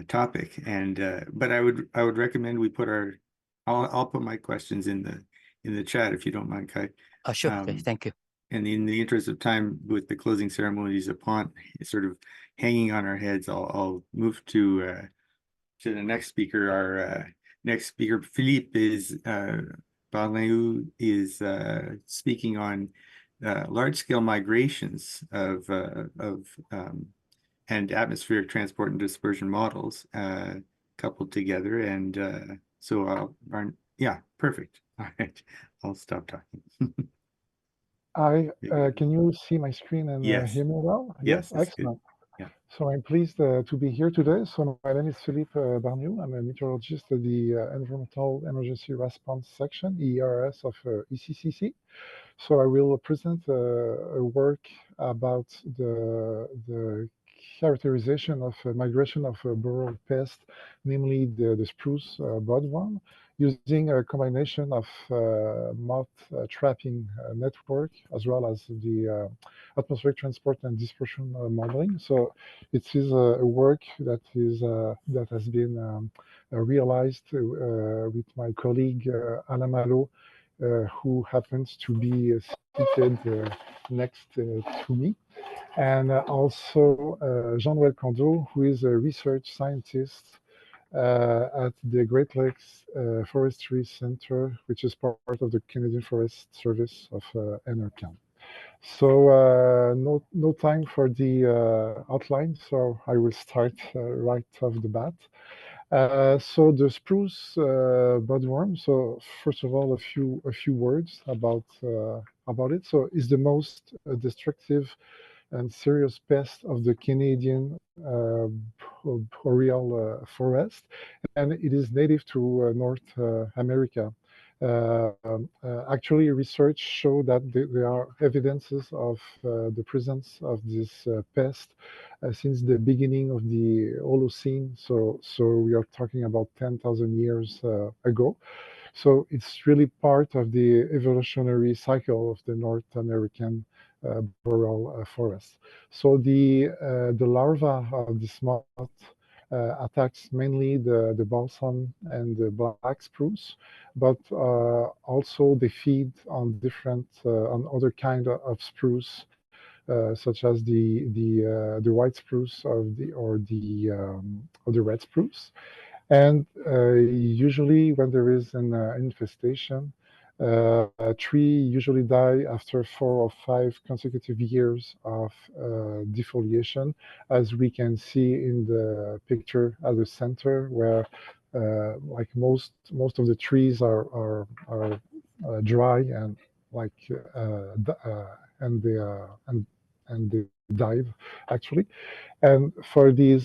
topic, and but I would recommend we put our I'll put my questions in the chat if you don't mind, Kai.
Sure. Okay, thank you.
And in the interest of time, with the closing ceremonies upon sort of hanging on our heads, I'll move to the next speaker. Our next speaker, Philippe Barnéoud, is speaking on large-scale migrations of and atmospheric transport and dispersion models coupled together. And so Yeah, perfect. All right, I'll stop talking.
Can you see my screen and
Yes.
hear me well?
Yes, it's
Excellent.
good. Yeah.
So I'm pleased to be here today. So my name is Philippe Barnéoud. I'm a meteorologist at the Environmental Emergency Response Section, ERS of ECCC. So I will present a work about the characterization of migration of a boreal pest, namely the spruce budworm, using a combination of moth trapping network as well as the atmospheric transport and dispersion modeling. So it is a work that has been realized with my colleague Alain Malo, who happens to be seated next to me, and also Jean-Noël Candeau, who is a research scientist at the Great Lakes Forestry Center, which is part of the Canadian Forest Service of NRCan. So no time for the outline, so I will start right off the bat. So the spruce budworm. So first of all, a few words about it. So it's the most destructive and serious pest of the Canadian boreal forest, and it is native to North America. Actually, research show that there are evidences of the presence of this pest since the beginning of the Holocene. So we are talking about 10,000 years ago. So it's really part of the evolutionary cycle of the North American boreal forest. So the larva of this moth attacks mainly the balsam and the black spruce, but also they feed on different on other kind of spruce, such as the white spruce or the red spruce. And usually when there is an infestation, a tree usually die after 4 or 5 consecutive years of defoliation, as we can see in the picture at the center, where like most of the trees are dry and like and they died actually. And for the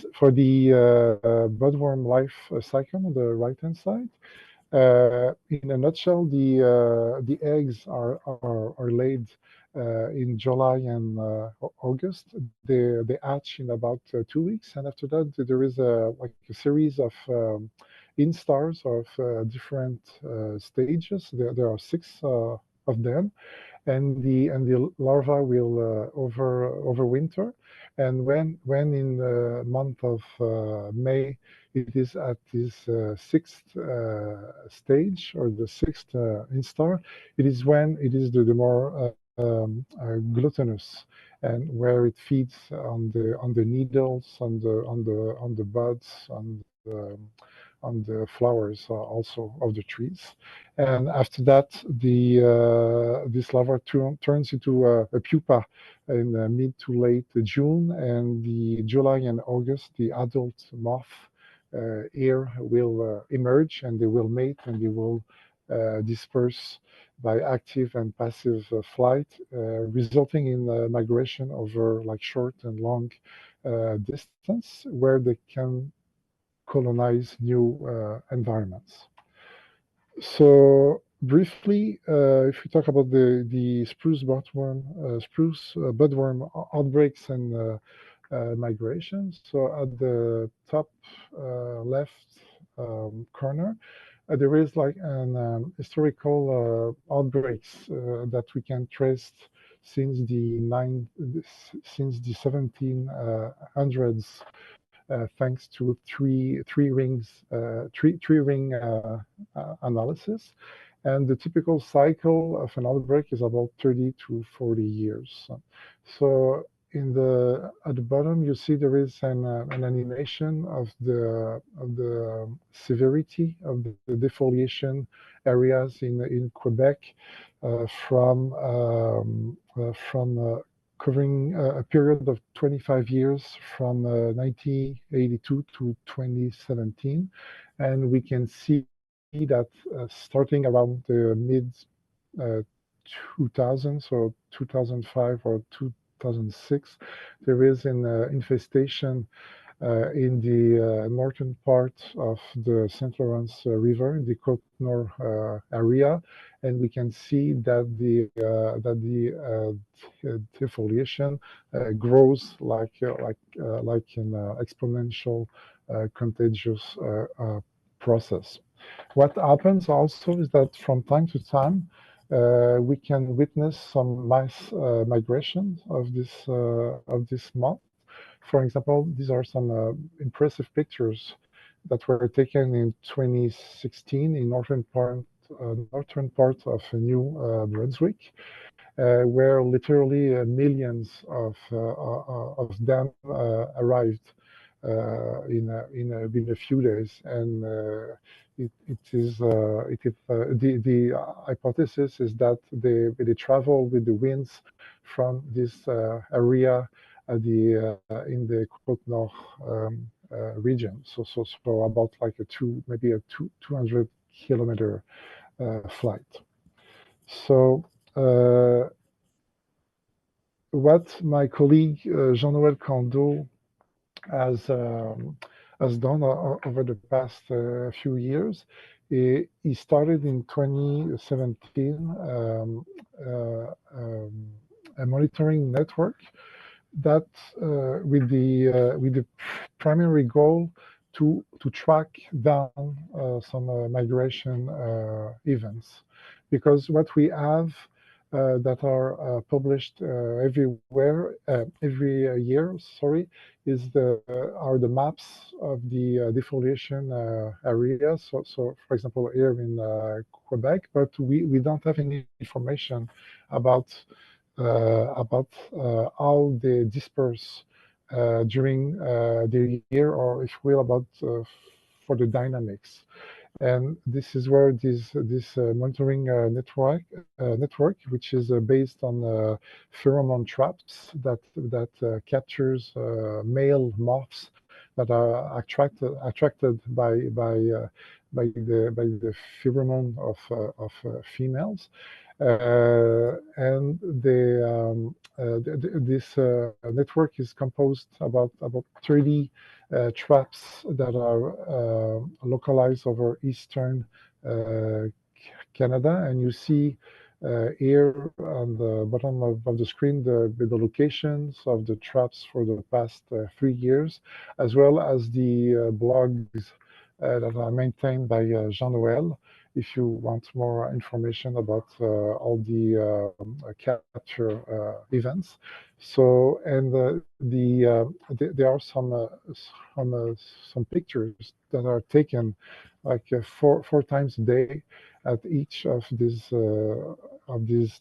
budworm life cycle on the right hand side, in a nutshell, the eggs are laid in July and August. They hatch in about 2 weeks, and after that there is like a series of instars of different stages. There are 6 of them, and the larva will overwinter. And when in the month of May it is at this 6th stage, or the 6th instar, it is when it is the more glutinous, and where it feeds on the needles, on the buds, on the flowers also of the trees. And after that, this larva turns into a pupa in mid to late June, and the July and August, the adult moth here will emerge, and they will mate, and they will disperse by active and passive flight, resulting in migration over like short and long distance, where they can colonize new environments. So briefly, if we talk about the spruce budworm outbreaks and migrations. So at the top left corner, there is like an historical outbreaks that we can trace since the 1700s. Thanks to three ring analysis, and the typical cycle of an outbreak is about 30 to 40 years. So at the bottom, you see there is an animation of the severity of the defoliation areas in Quebec, from covering a period of 25 years from 1982 to 2017. And we can see that starting around the mid 2000s, or 2005 or 2006, there is an infestation in the northern part of the St. Lawrence River, in the Côte-Nord area, and we can see that the defoliation grows like an exponential contagious process. What happens also is that from time to time we can witness some mass migration of this moth. For example, these are some impressive pictures that were taken in 2016 in northern part of New Brunswick, where literally millions of them arrived in a few days, and the hypothesis is that they travel with the winds from this area in the Côte-Nord region. So about like maybe a 200 kilometer flight. So what my colleague Jean-Noël Cando has done over the past few years, he started in 2017 a monitoring network that with the primary goal to track down some migration events, because what we have that are published everywhere every year, is the maps of the defoliation areas. So for example, here in Quebec, but we don't have any information about how they disperse during the year, or if you will, about for the dynamics. And this is where this monitoring network, which is based on pheromone traps that captures male moths that are attracted by the pheromone of females. And this network is composed about 30 traps that are localized over eastern Canada, and you see here on the bottom of the screen the locations of the traps for the past 3 years, as well as the blogs that are maintained by Jean-Noël, if you want more information about all the capture events. So, and there are some pictures that are taken like four times a day at each of these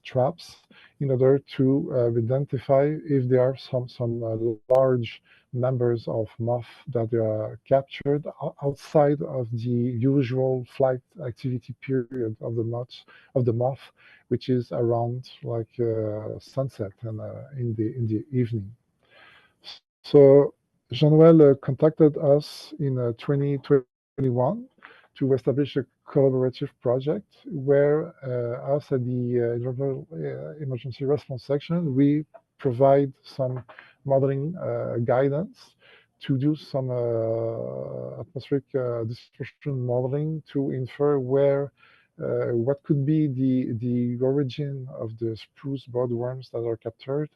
traps, in order to identify if there are some large numbers of moth that are captured outside of the usual flight activity period of the moth, which is around like sunset and in the evening. So Jean-Noël contacted us in 2021 to establish a collaborative project where us at the emergency response section, we provide some modeling guidance to do some atmospheric dispersion modeling to infer what could be the origin of the spruce boardworms that are captured,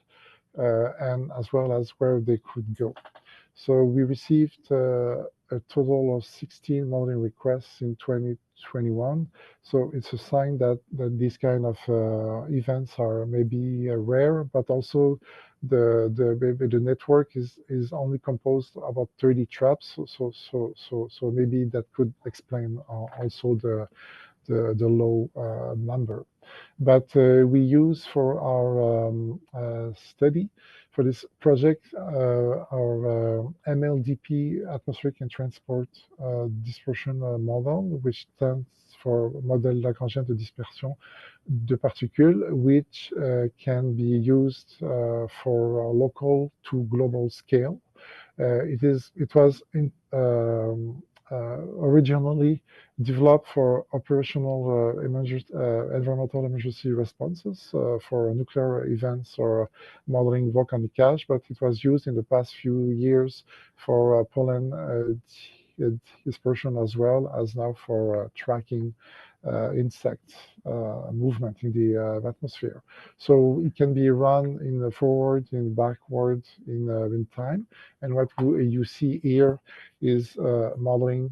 and as well as where they could go. So we received a total of 16 modeling requests in 2021. So it's a sign that these kind of events are maybe rare, but also the network is only composed of about 30 traps. So maybe that could explain also the low number. But we use for our study, for this project, our MLDP, atmospheric and transport dispersion model, which stands for Modèle Lagrangien de dispersion de particules, which can be used for local to global scale. It was originally developed for operational environmental emergency responses for nuclear events or modeling volcanic ash, but it was used in the past few years for pollen dispersion as well as now for tracking insect movement in the atmosphere. So it can be run in the forward, in backward, in time. And what you see here is modeling,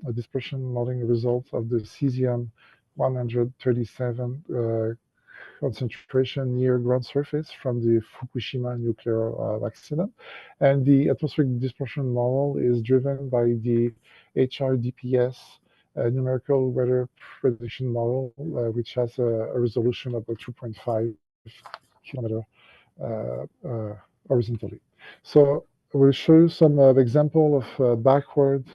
a dispersion modeling result of the cesium 137 concentration near ground surface from the Fukushima nuclear accident. And the atmospheric dispersion model is driven by the HRDPS numerical weather prediction model, which has a resolution of 2.5 kilometer horizontally. So we'll show you some example of backward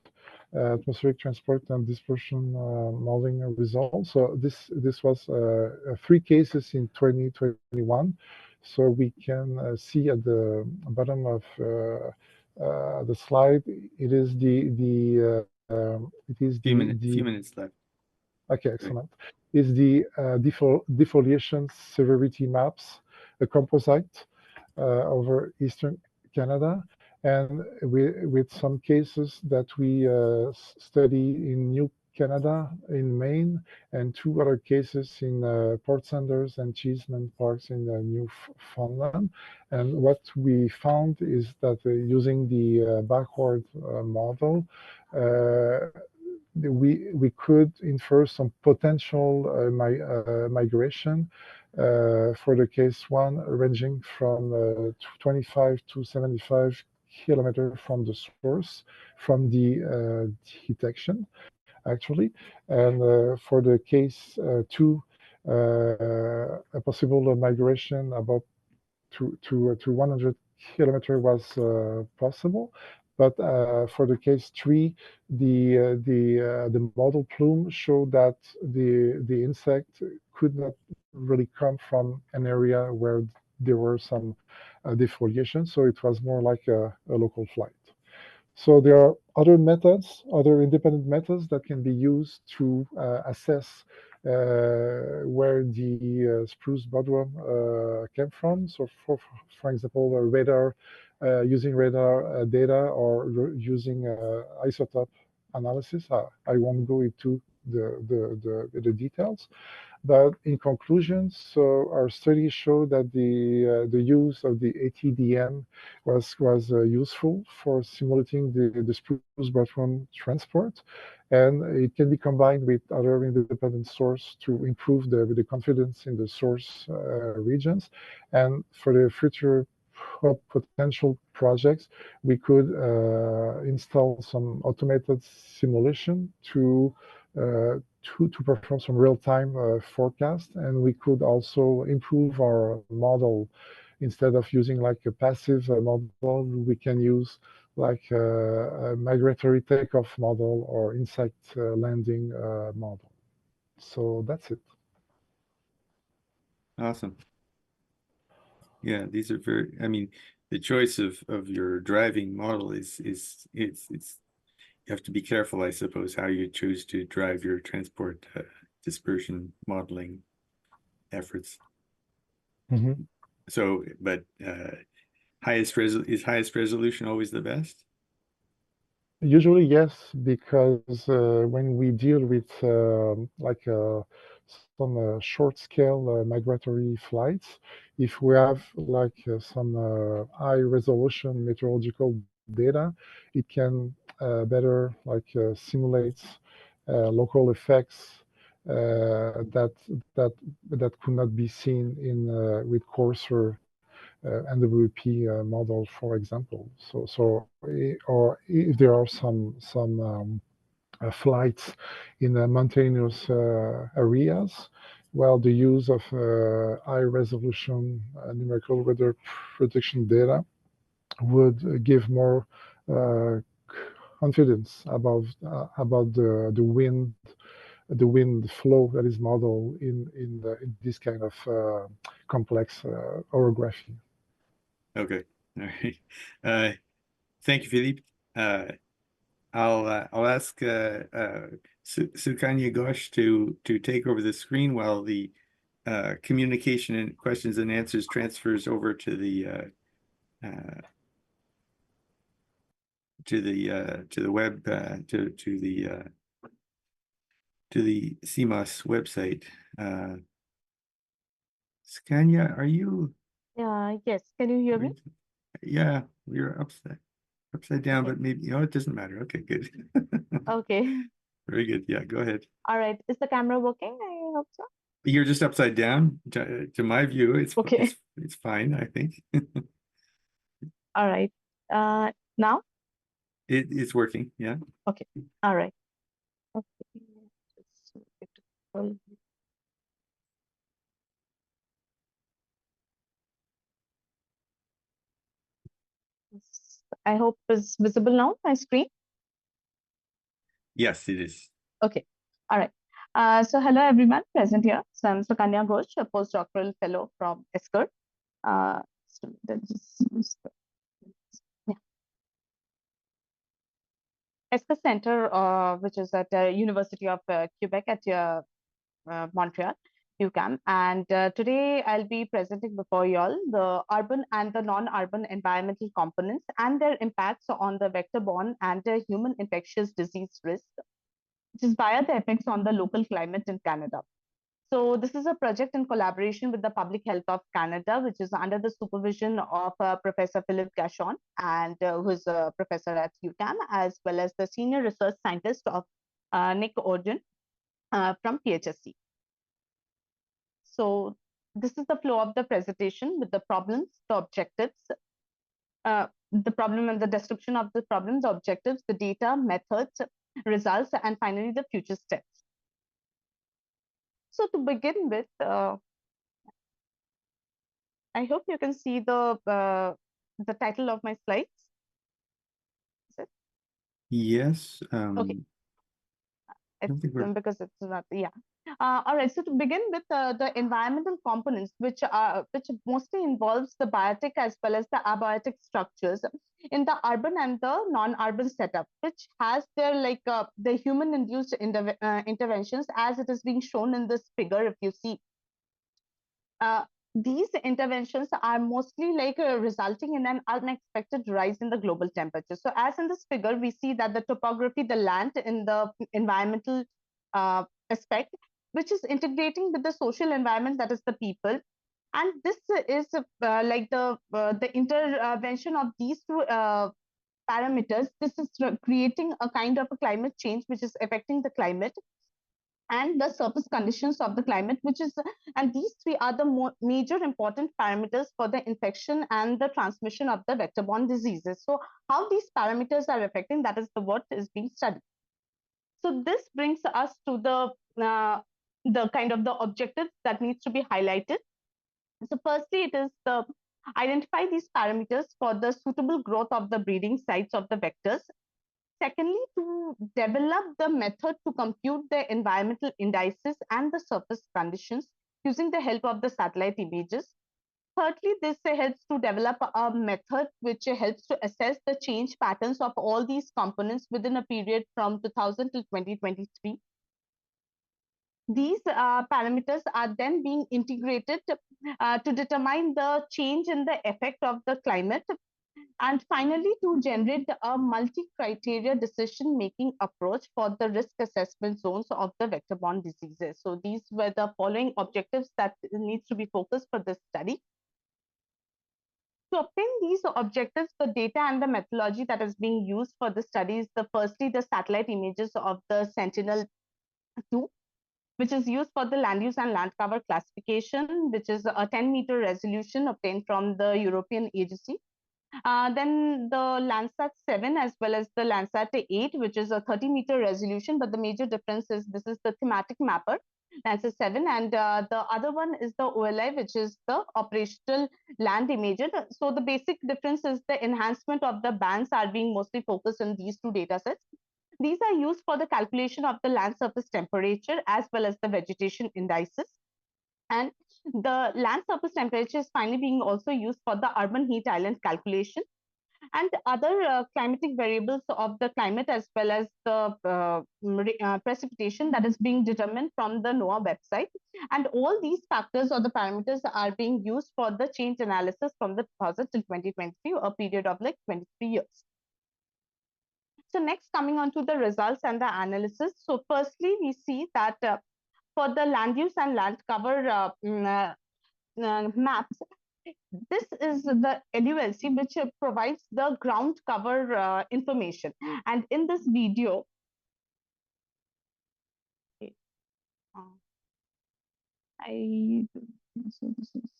atmospheric transport and dispersion modeling results. So this was 3 cases in 2021. So we can see at the bottom of the slide, it is the
few minutes left.
Okay, excellent. Is the defoliation severity maps, a composite over Eastern Canada, and with some cases that we study in New Canada, in Maine, and 2 other cases in Port Sanders and Cheeseman Parks in Newfoundland. And what we found is that using the backward model, we could infer some potential migration for the case 1 ranging from 25 to 75 kilometers from the source, from the detection, actually. And for the case 2, a possible migration about to 100 kilometers was possible. But for the case 3, the model plume showed that the insect could not really come from an area where there were some defoliation, so it was more like a local flight. So there are other methods, other independent methods that can be used to assess where the spruce budworm came from. So for example, radar, using radar data or using isotope analysis. I won't go into the details. But in conclusion, so our study showed that the use of the ATDM was useful for simulating the spruce budworm transport, and it can be combined with other independent source to improve the confidence in the source regions. And for the future potential projects, we could install some automated simulation to perform some real-time forecast, and we could also improve our model. Instead of using like a passive model, we can use like a migratory takeoff model or insect landing model. So that's it.
Awesome. Yeah, these are very, I mean, the choice of your driving model is you have to be careful, I suppose, how you choose to drive your transport dispersion modeling efforts.
Mm-hmm.
So, but highest resolution always the best?
Usually, yes, because when we deal with like some short-scale migratory flights, if we have like some high-resolution meteorological data, it can better like simulate local effects that could not be seen in with coarser NWP model, for example. So or if there are some flights in mountainous areas, well, the use of high resolution numerical weather prediction data would give more confidence about the wind flow that is modeled in this kind of complex orography.
Okay, all right. Thank you, Philippe. I'll ask SUKANYA GHOSH to take over the screen while the communication and questions and answers transfers over to the web to the CMOS website. SUKANYA, are you?
Yes. Can you hear me?
Yeah, we're upside down,
Okay.
but maybe it doesn't matter. Okay, good.
Okay.
Very good. Yeah, go ahead.
All right. Is the camera working? I hope so.
You're just upside down. To my view,
Okay.
it's fine, I think.
All right. Now?
It's working, yeah.
Okay. All right. Okay. Just make it full. I hope it's visible now, my screen.
Yes, it is.
Okay. All right. So hello everyone present here. So I'm SUKANYA GHOSH, a postdoctoral fellow from ESCR. So yeah. ESCR Center, which is at the University of Quebec at Montreal, UQAM. And today I'll be presenting before you all the urban and the non-urban environmental components and their impacts on the vector-borne and human infectious disease risk, which is via the effects on the local climate in Canada. So this is a project in collaboration with the Public Health of Canada, which is under the supervision of Professor Philippe Barnéoud, and who is a professor at UQAM, as well as the senior research scientist of Nick Orden from PHSC. So this is the flow of the presentation with the problems, the objectives, the problem and the description of the problems, objectives, the data, methods, results, and finally the future steps. So to begin with, I hope you can see the title of my slides. Is it?
Yes.
Okay.
I don't think we're...
Because it's not, yeah. All right. So to begin with, the environmental components, which mostly involves the biotic as well as the abiotic structures in the urban and the non-urban setup, which has their the human-induced interventions, as it is being shown in this figure. If you see, these interventions are mostly resulting in an unexpected rise in the global temperature. So as in this figure, we see that the topography, the land in the environmental aspect, which is integrating with the social environment, that is the people. And this is the intervention of these two parameters. This is creating a kind of a climate change, which is affecting the climate and the surface conditions of the climate, and these three are the major important parameters for the infection and the transmission of the vector-borne diseases. So how these parameters are affecting, that is what is being studied. So this brings us to the kind of the objectives that needs to be highlighted. So firstly, it is the identify these parameters for the suitable growth of the breeding sites of the vectors. Secondly, to develop the method to compute the environmental indices and the surface conditions using the help of the satellite images. Thirdly, this helps to develop a method which helps to assess the change patterns of all these components within a period from 2000 to 2023. These parameters are then being integrated to determine the change in the effect of the climate. And finally, to generate a multi-criteria decision-making approach for the risk assessment zones of the vector-borne diseases. So these were the following objectives that needs to be focused for this study. To obtain these objectives, the data and the methodology that is being used for the study is firstly the satellite images of the Sentinel-2, which is used for the land use and land cover classification, which is a 10-meter resolution obtained from the European agency. Then the Landsat 7 as well as the Landsat 8, which is a 30-meter resolution, but the major difference is this is the thematic mapper, Landsat 7, and the other one is the OLI, which is the operational land imager. So the basic difference is the enhancement of the bands are being mostly focused on these two data sets. These are used for the calculation of the land surface temperature as well as the vegetation indices. And the land surface temperature is finally being also used for the urban heat island calculation. and other climatic variables of the climate, as well as the precipitation that is being determined from the NOAA website. And all these factors or the parameters are being used for the change analysis from the 2000 to 2023, a period of like 23 years. So next, coming on to the results and the analysis. So firstly, we see that for the land use and land cover maps, this is the LULC, which provides the ground cover information. And in this video, so this is,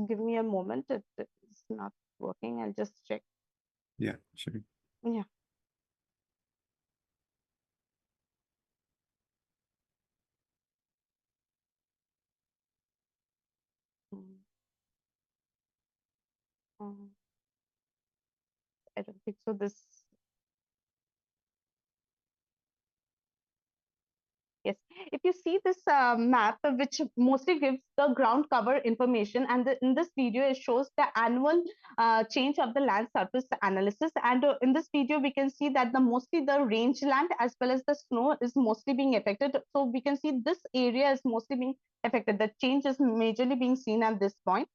give me a moment, it's not working, I'll just check.
Yeah, sure.
Yeah. I don't think so. This, yes, if you see this map, which mostly gives the ground cover information, and in this video it shows the annual change of the land surface analysis. And in this video we can see that mostly the rangeland as well as the snow is mostly being affected. So we can see this area is mostly being affected. The change is majorly being seen at this point.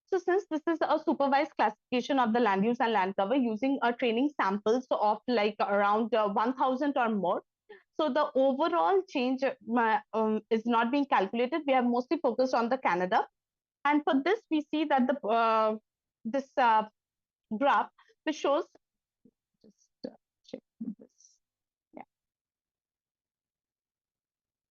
So since this is a supervised classification of the land use and land cover using a training samples of like around 1000 or more, so the overall change is not being calculated. We have mostly focused on the Canada. And for this, we see that the this graph, which shows, just check this.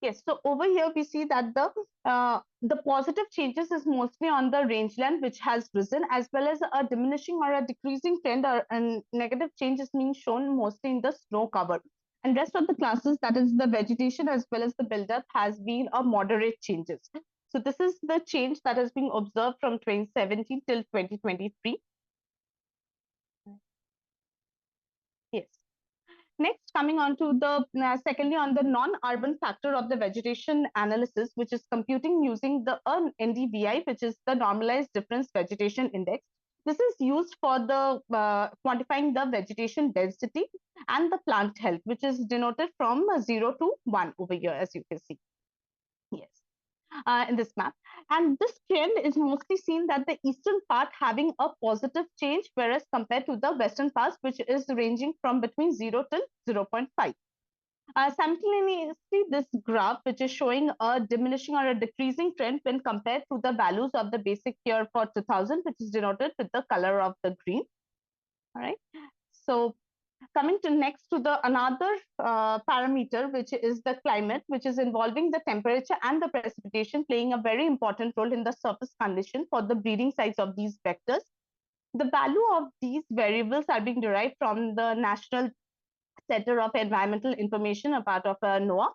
Yes, so over here we see that the positive changes is mostly on the rangeland, which has risen, as well as a diminishing or a decreasing trend, or a negative change is being shown mostly in the snow cover. And rest of the classes, that is the vegetation as well as the buildup, has been a moderate changes. So this is the change that has been observed from 2017 till 2023. Yes. Next, coming on to the secondly on the non-urban factor of the vegetation analysis, which is computing using the NDVI, which is the normalized difference vegetation index. This is used for the quantifying the vegetation density and the plant health, which is denoted from 0 to 1 over here, as you can see. Yes. In this map. And this trend is mostly seen that the eastern part having a positive change, whereas compared to the western parts, which is ranging from between 0 till 0.5. Simultaneously, this graph, which is showing a diminishing or a decreasing trend when compared to the values of the basic year for 2000, which is denoted with the color of the green. All right. So coming to next to the another parameter, which is the climate, which is involving the temperature and the precipitation, playing a very important role in the surface condition for the breeding sites of these vectors. The value of these variables are being derived from the National Center of Environmental Information, a part of NOAA.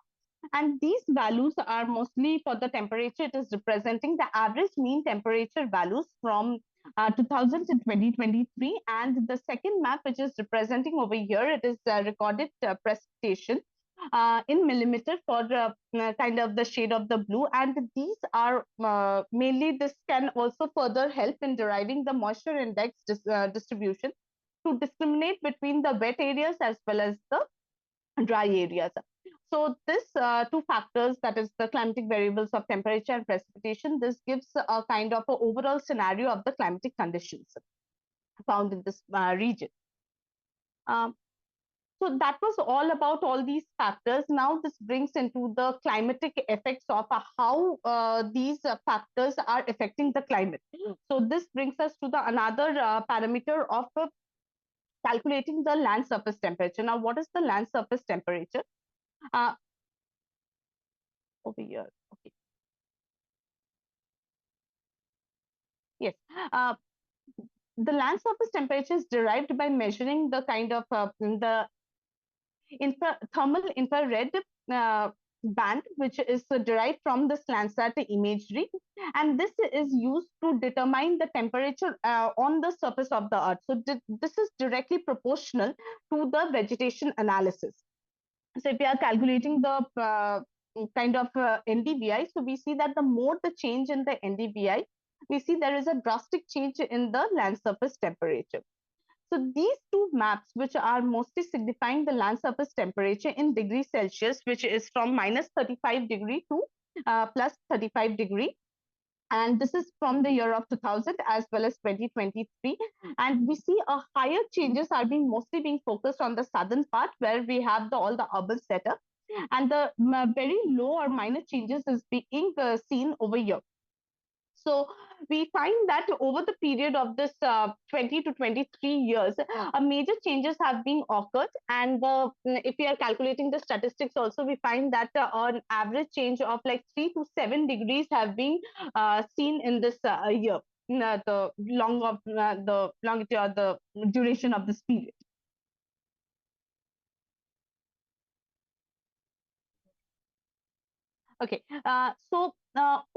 And these values are mostly for the temperature. It is representing the average mean temperature values from 2000 to 2023. And the second map, which is representing over here, it is recorded precipitation in millimeter for kind of the shade of the blue. And these are mainly, this can also further help in deriving the moisture index distribution to discriminate between the wet areas as well as the dry areas. So this two factors, that is the climatic variables of temperature and precipitation, this gives a kind of an overall scenario of the climatic conditions found in this region. So that was all about all these factors. Now this brings into the climatic effects of how these factors are affecting the climate. So this brings us to the another parameter of calculating the land surface temperature. Now, what is the land surface temperature? Over here. Okay. Yes. The land surface temperature is derived by measuring the kind of the thermal infrared band, which is derived from the Landsat imagery, and this is used to determine the temperature on the surface of the earth. So this is directly proportional to the vegetation analysis. So if we are calculating the kind of NDVI, so we see that the more the change in the NDVI, we see there is a drastic change in the land surface temperature. So these two maps, which are mostly signifying the land surface temperature in degrees Celsius, which is from minus 35 degree to plus 35 degree. And this is from the year of 2000 as well as 2023. And we see a higher changes are being mostly being focused on the southern part, where we have all the urban setup, and the very low or minor changes is being seen over here. So we find that over the period of this 20 to 23 years, major changes have been occurred. And if we are calculating the statistics also, we find that an average change of like 3 to 7 degrees have been seen in this year, the longitude or the duration of this period. Okay, so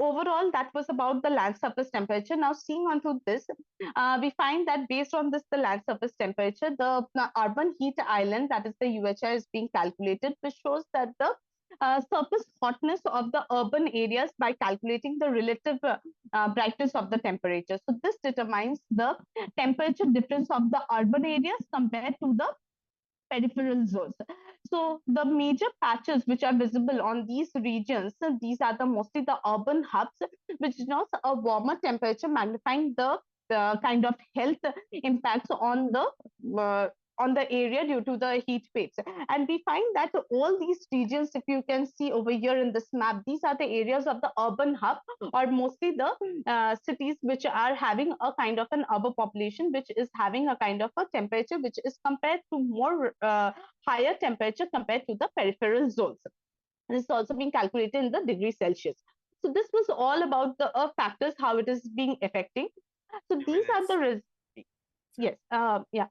overall, that was about the land surface temperature. Now, seeing onto this, we find that based on this, the land surface temperature, the urban heat island, that is the UHI, is being calculated, which shows that the surface hotness of the urban areas by calculating the relative brightness of the temperature. So this determines the temperature difference of the urban areas compared to the peripheral zones. So the major patches which are visible on these regions, these are the mostly the urban hubs, which denotes a warmer temperature, magnifying the kind of health impacts on the area due to the heat waves. And we find that all these regions, if you can see over here in this map, these are the areas of the urban hub, or mostly the cities which are having a kind of an urban population, which is having a kind of a temperature which is compared to more higher temperature compared to the peripheral zones. This is also being calculated in the degrees Celsius. So this was all about the factors, how it is being affecting. So these are the yes, yeah.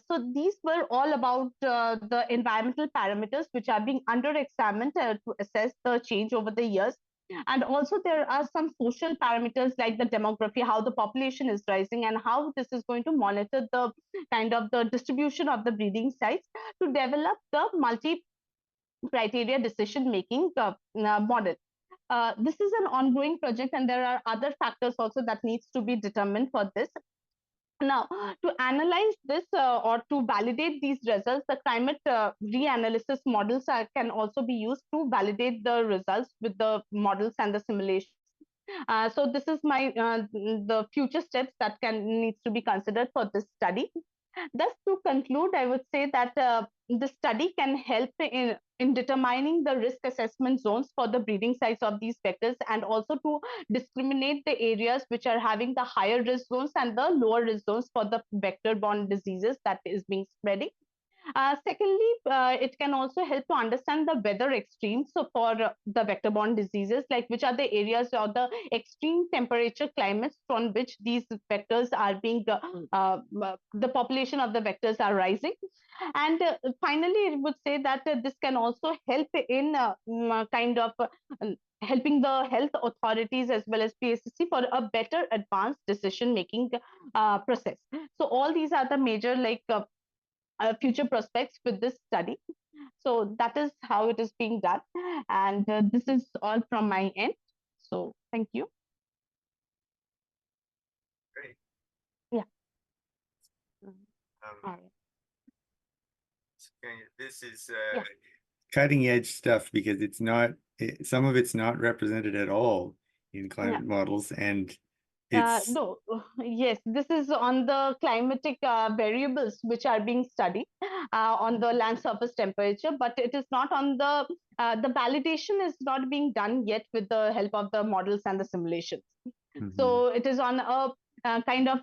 So these were all about the environmental parameters which are being under-examined to assess the change over the years. And also there are some social parameters like the demography, how the population is rising, and how this is going to monitor the kind of the distribution of the breeding sites to develop the multi-criteria decision-making model. This is an ongoing project, and there are other factors also that needs to be determined for this. Now, to analyze this or to validate these results, the climate reanalysis models can also be used to validate the results with the models and the simulations. So this is the future steps that needs to be considered for this study. Thus, to conclude, I would say that the study can help in determining the risk assessment zones for the breeding sites of these vectors, and also to discriminate the areas which are having the higher risk zones and the lower risk zones for the vector-borne diseases that is being spreading. Secondly, it can also help to understand the weather extremes. So for the vector-borne diseases, like which are the areas or the extreme temperature climates from which these vectors are being, the population of the vectors are rising. And finally, it would say that this can also help in kind of helping the health authorities as well as PSCC for a better advanced decision-making process. So all these are the major future prospects with this study. So that is how it is being done. And this is all from my end. So thank you.
Great.
Yeah.
All right. This is cutting edge stuff, because it's not, some of it's not represented at all in climate models, and
no, yes, this is on the climatic variables which are being studied on the land surface temperature, but it is not on the validation is not being done yet with the help of the models and the simulations. So it is on a kind of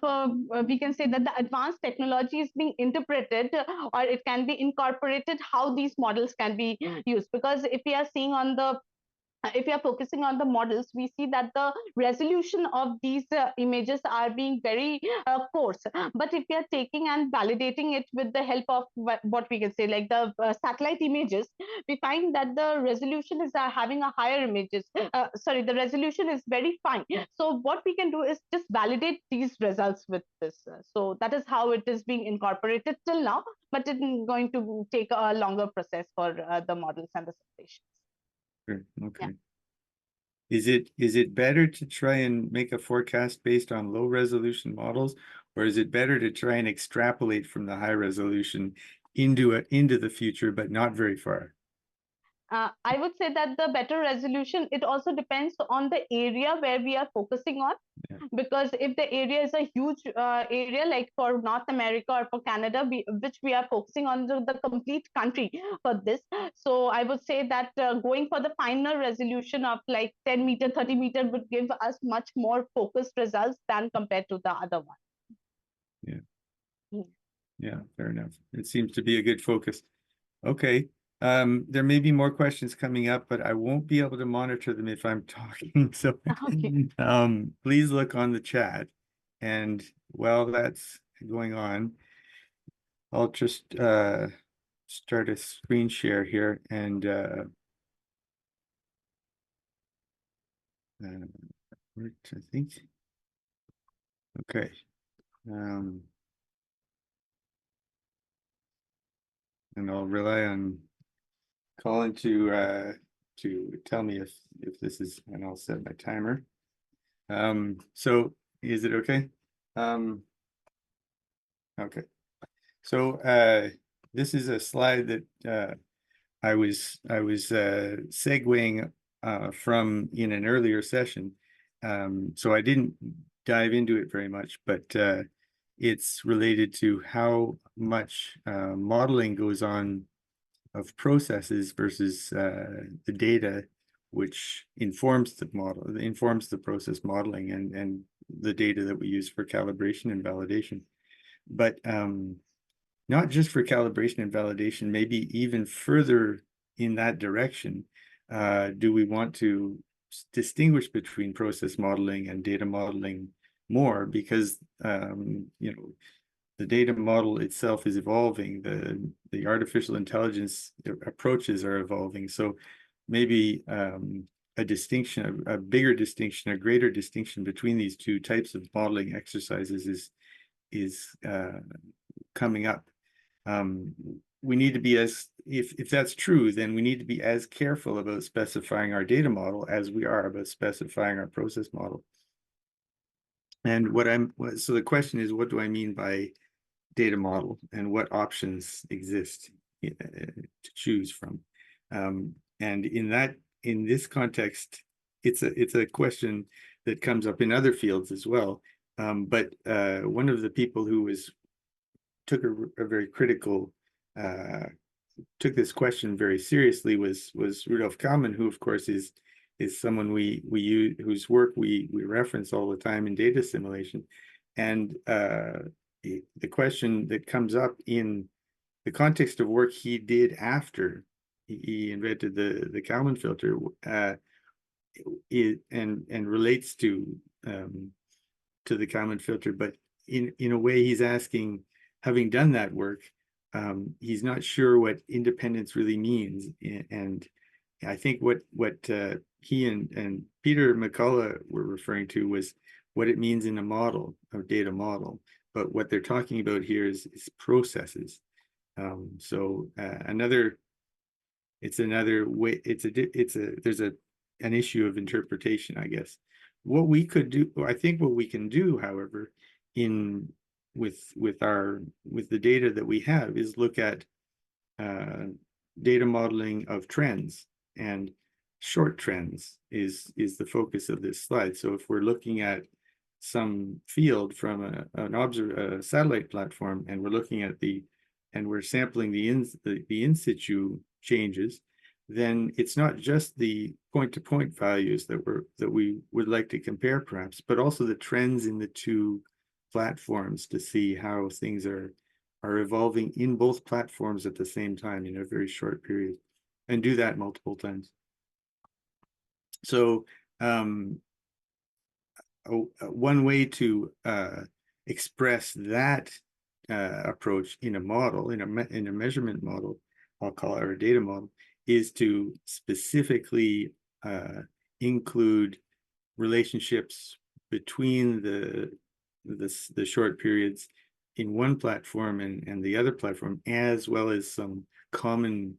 we can say that the advanced technology is being interpreted, or it can be incorporated how these models can be used. Because if we are seeing on the if you are focusing on the models, we see that the resolution of these images are being very coarse. But if we are taking and validating it with the help of what we can say like the satellite images, we find that the resolution is having a higher images. Sorry, the resolution is very fine. So what we can do is just validate these results with this. So that is how it is being incorporated till now, but it is going to take a longer process for the models and the simulations.
Okay. Yeah. Is it better to try and make a forecast based on low resolution models, or is it better to try and extrapolate from the high resolution into the future, but not very far?
I would say that the better resolution, it also depends on the area where we are focusing on.
Yeah.
Because if the area is a huge area, like for North America or for Canada, which we are focusing on the complete country for this. So I would say that going for the finer resolution of like 10 meter, 30 meter would give us much more focused results than compared to the other one.
Yeah. Yeah, fair enough. It seems to be a good focus. Okay. There may be more questions coming up, but I won't be able to monitor them if I'm talking. So
Okay.
Please look on the chat. And while that's going on, I'll just start a screen share here and worked, I think. Okay. And I'll rely on Colin to tell me if this is, and I'll set my timer. So is it okay? Okay. So this is a slide that I was segueing from in an earlier session. So I didn't dive into it very much, but it's related to how much modeling goes on of processes versus the data, which informs the model, informs the process modeling and the data that we use for calibration and validation. But not just for calibration and validation, maybe even further in that direction, do we want to distinguish between process modeling and data modeling more? Because you know, the data model itself is evolving, the artificial intelligence approaches are evolving. So maybe a distinction, a bigger distinction, a greater distinction between these two types of modeling exercises is coming up. We need to be if that's true, then we need to be as careful about specifying our data model as we are about specifying our process model. And so the question is, what do I mean by data model and what options exist to choose from? And in this context, it's a question that comes up in other fields as well. But one of the people who took a very critical, took this question very seriously was Rudolf Kalman, who of course is someone we use, whose work we reference all the time in data simulation. And the question that comes up in the context of work he did after he invented the Kalman filter and relates to the Kalman filter, but in a way he's asking, having done that work, he's not sure what independence really means. And I think what he and Peter McCullough were referring to was what it means in a model, a data model. But what they're talking about here is processes. It's another way. There's an issue of interpretation, I guess. What we could do, I think, what we can do, however, with the data that we have, is look at data modeling of trends, and short trends is the focus of this slide. So if we're looking at some field from a satellite platform, and we're looking at and we're sampling the in situ changes, then it's not just the point-to-point values that we would like to compare, perhaps, but also the trends in the two platforms to see how things are evolving in both platforms at the same time in a very short period, and do that multiple times. So one way to express that approach in a model, in a measurement model, I'll call it, or a data model, is to specifically include relationships between the short periods in one platform and the other platform, as well as some common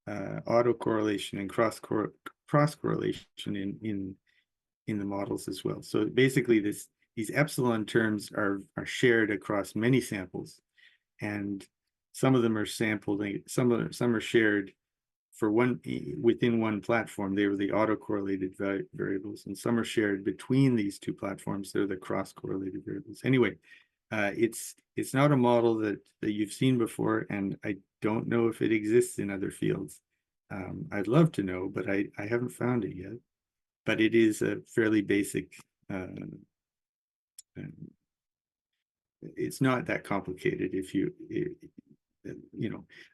autocorrelation and cross correlation in the models as well. So basically these epsilon terms are shared across many samples, and some of them are sampled, some are shared for within one platform. They were the autocorrelated variables, and some are shared between these two platforms. They're the cross-correlated variables. Anyway, it's not a model that you've seen before, and I don't know if it exists in other fields. I'd love to know, but I haven't found it yet. But it is a fairly basic. It's not that complicated.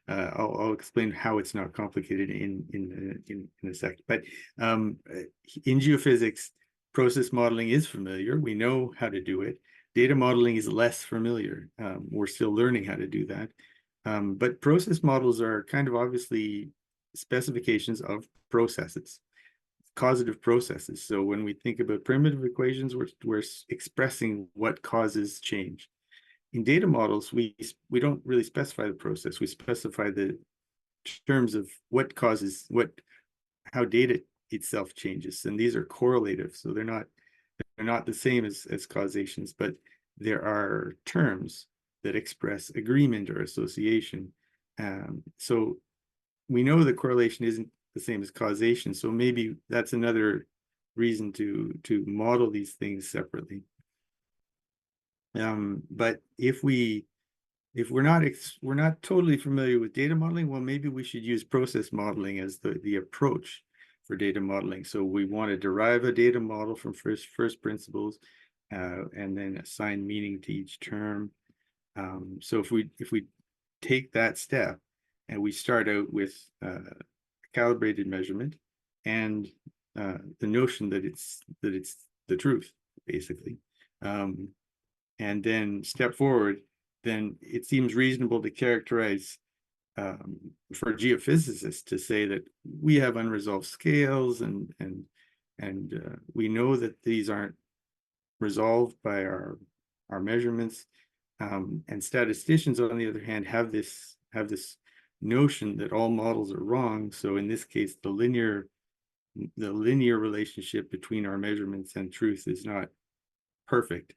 I'll explain how it's not complicated in a sec. But in geophysics, process modeling is familiar. We know how to do it. Data modeling is less familiar. We're still learning how to do that. But process models are kind of obviously specifications of processes, causative processes. So when we think about primitive equations, we're expressing what causes change. In data models, we don't really specify the process. We specify the terms of what causes how data itself changes, and these are correlative. So they're not the same as causations, but there are terms that express agreement or association. So we know the correlation isn't the same as causation. So maybe that's another reason to model these things separately. But if we're not totally familiar with data modeling, well, maybe we should use process modeling as the approach for data modeling. So we want to derive a data model from first principles, and then assign meaning to each term. So if we take that step and we start out with a calibrated measurement and the notion that it's the truth, basically, and then step forward, then it seems reasonable to characterize, for geophysicists to say that we have unresolved scales, and we know that these aren't resolved by our measurements, and statisticians, on the other hand, have this notion that all models are wrong. So in this case, the linear relationship between our measurements and truth is not perfect.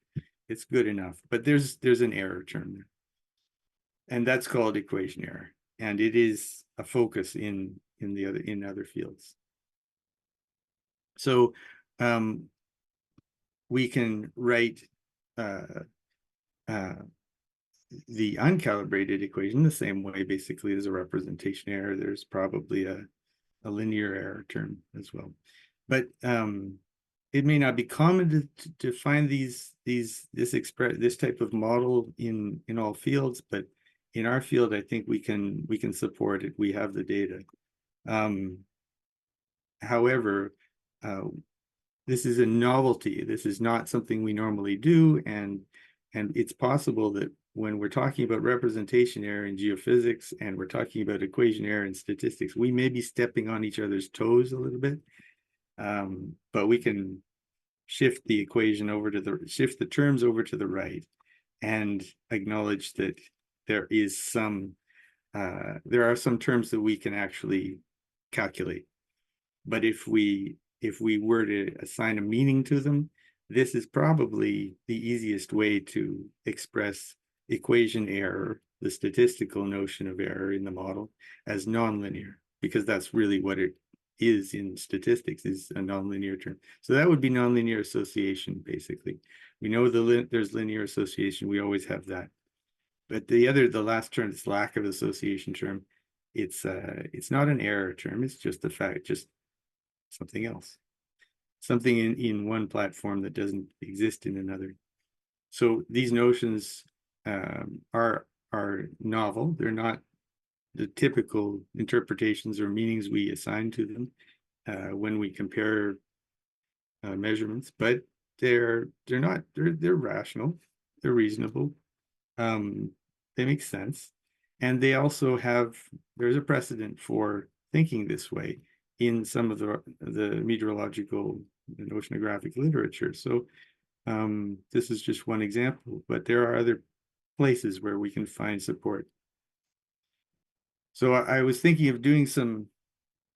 It's good enough, but there's an error term there, and that's called equation error, and it is a focus in other fields. So we can write the uncalibrated equation the same way. Basically, there's a representation error. There's probably a linear error term as well, but it may not be common to find this type of model in all fields, but in our field, I think we can support it. We have the data. However, this is a novelty. This is not something we normally do, and it's possible that when we're talking about representation error in geophysics and we're talking about equation error in statistics, we may be stepping on each other's toes a little bit. But we can shift the equation shift the terms over to the right, and acknowledge that there are some terms that we can actually calculate. But if we were to assign a meaning to them, this is probably the easiest way to express equation error, the statistical notion of error in the model, as nonlinear, because that's really what it is in statistics, is a nonlinear term. So that would be nonlinear association, basically. We know there's linear association. We always have that. But the last term, this lack of association term, it's not an error term. It's just the fact, just something else, something in one platform that doesn't exist in another. So these notions are novel. They're not the typical interpretations or meanings we assign to them when we compare measurements, but they're rational, they're reasonable, they make sense, and they also there's a precedent for thinking this way in some of the meteorological and oceanographic literature. So this is just one example, but there are other places where we can find support. So I was thinking of doing some,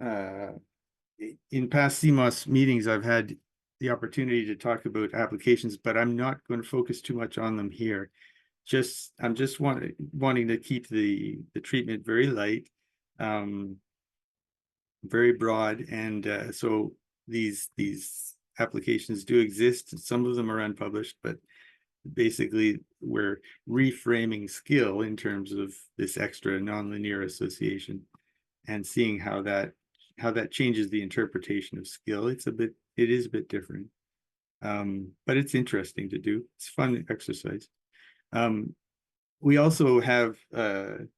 in past CMOS meetings, I've had the opportunity to talk about applications, but I'm not going to focus too much on them here. I'm just wanting to keep the treatment very light, very broad, and so these applications do exist. Some of them are unpublished, but basically we're reframing skill in terms of this extra nonlinear association and seeing how that changes the interpretation of skill. It is a bit different, but it's interesting to do. It's fun exercise. We also have to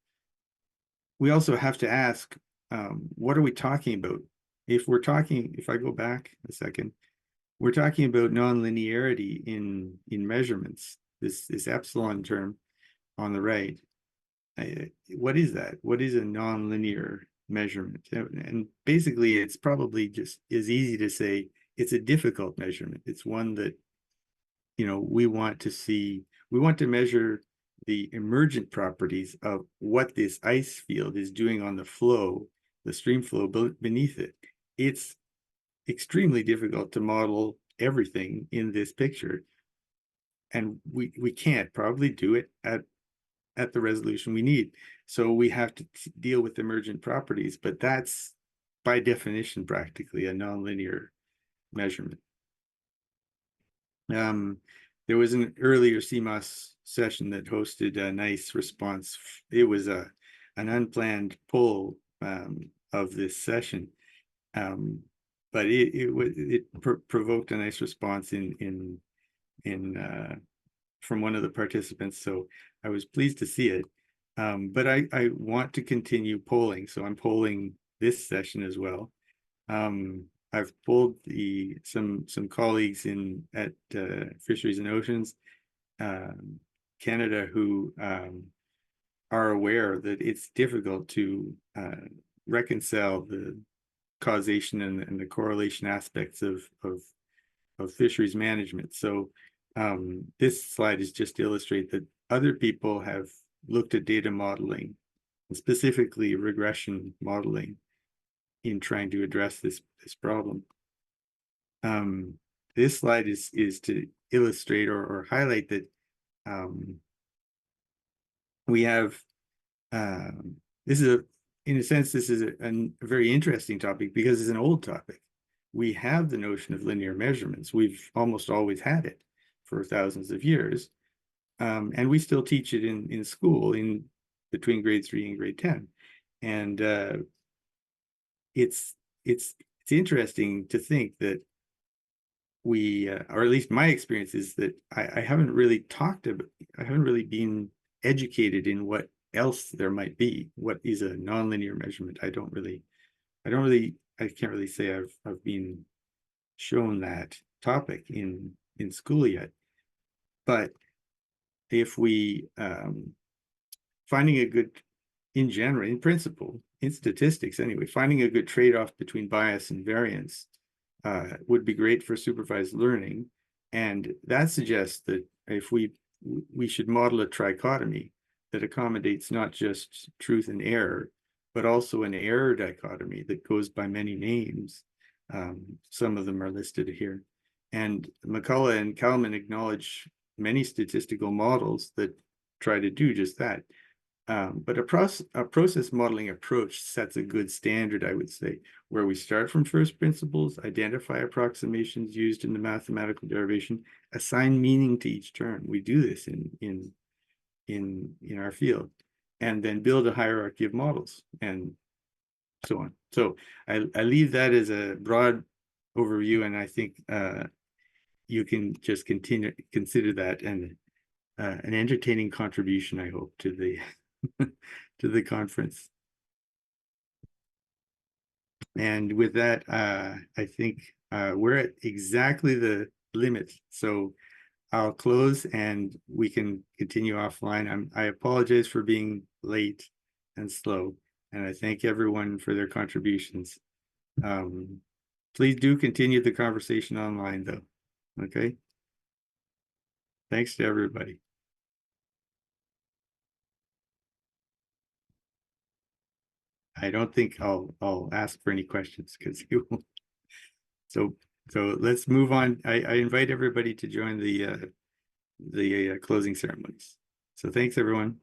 ask, what are we talking about? If I go back a second, we're talking about nonlinearity in measurements. This epsilon term on the right. What is that? What is a nonlinear measurement? And basically, it's probably just as easy to say it's a difficult measurement. It's one that, we want to measure the emergent properties of what this ice field is doing on the flow, the stream flow beneath it. It's extremely difficult to model everything in this picture, and we can't probably do it at the resolution we need. So we have to deal with emergent properties, but that's by definition practically a nonlinear measurement. There was an earlier CMOS session that hosted a nice response. It was an unplanned poll of this session, but it provoked a nice response from one of the participants. So I was pleased to see it. But I want to continue polling, so I'm polling this session as well. I've polled some colleagues at Fisheries and Oceans Canada who are aware that it's difficult to reconcile the causation and the correlation aspects of fisheries management. So this slide is just to illustrate that other people have looked at data modeling, specifically regression modeling, in trying to address this problem. This slide is to illustrate or highlight that we have this is in a sense, this is a very interesting topic because it's an old topic. We have the notion of linear measurements. We've almost always had it for thousands of years. And we still teach it in school between grade 3 and grade 10. And it's interesting to think that we, or at least my experience is that I haven't really been educated in what else there might be. What is a nonlinear measurement? I can't really say I've been shown that topic in school yet. But if we finding a good, in general, in principle, in statistics anyway, finding a good trade-off between bias and variance would be great for supervised learning. And that suggests that if we should model a trichotomy that accommodates not just truth and error, but also an error dichotomy that goes by many names. Some of them are listed here. And McCullough and Kalman acknowledge many statistical models that try to do just that. But a process modeling approach sets a good standard, I would say, where we start from first principles, identify approximations used in the mathematical derivation, assign meaning to each term. We do this in our field, and then build a hierarchy of models and so on. So I leave that as a broad overview, and I think you can just consider that an entertaining contribution, I hope, to the to the conference. And with that, I think we're at exactly the limit. So I'll close and we can continue offline. I apologize for being late and slow, and I thank everyone for their contributions. Please do continue the conversation online though. Okay. Thanks to everybody. I don't think I'll ask for any questions because you won't. So So let's move on. I invite everybody to join the closing ceremonies. So thanks, everyone.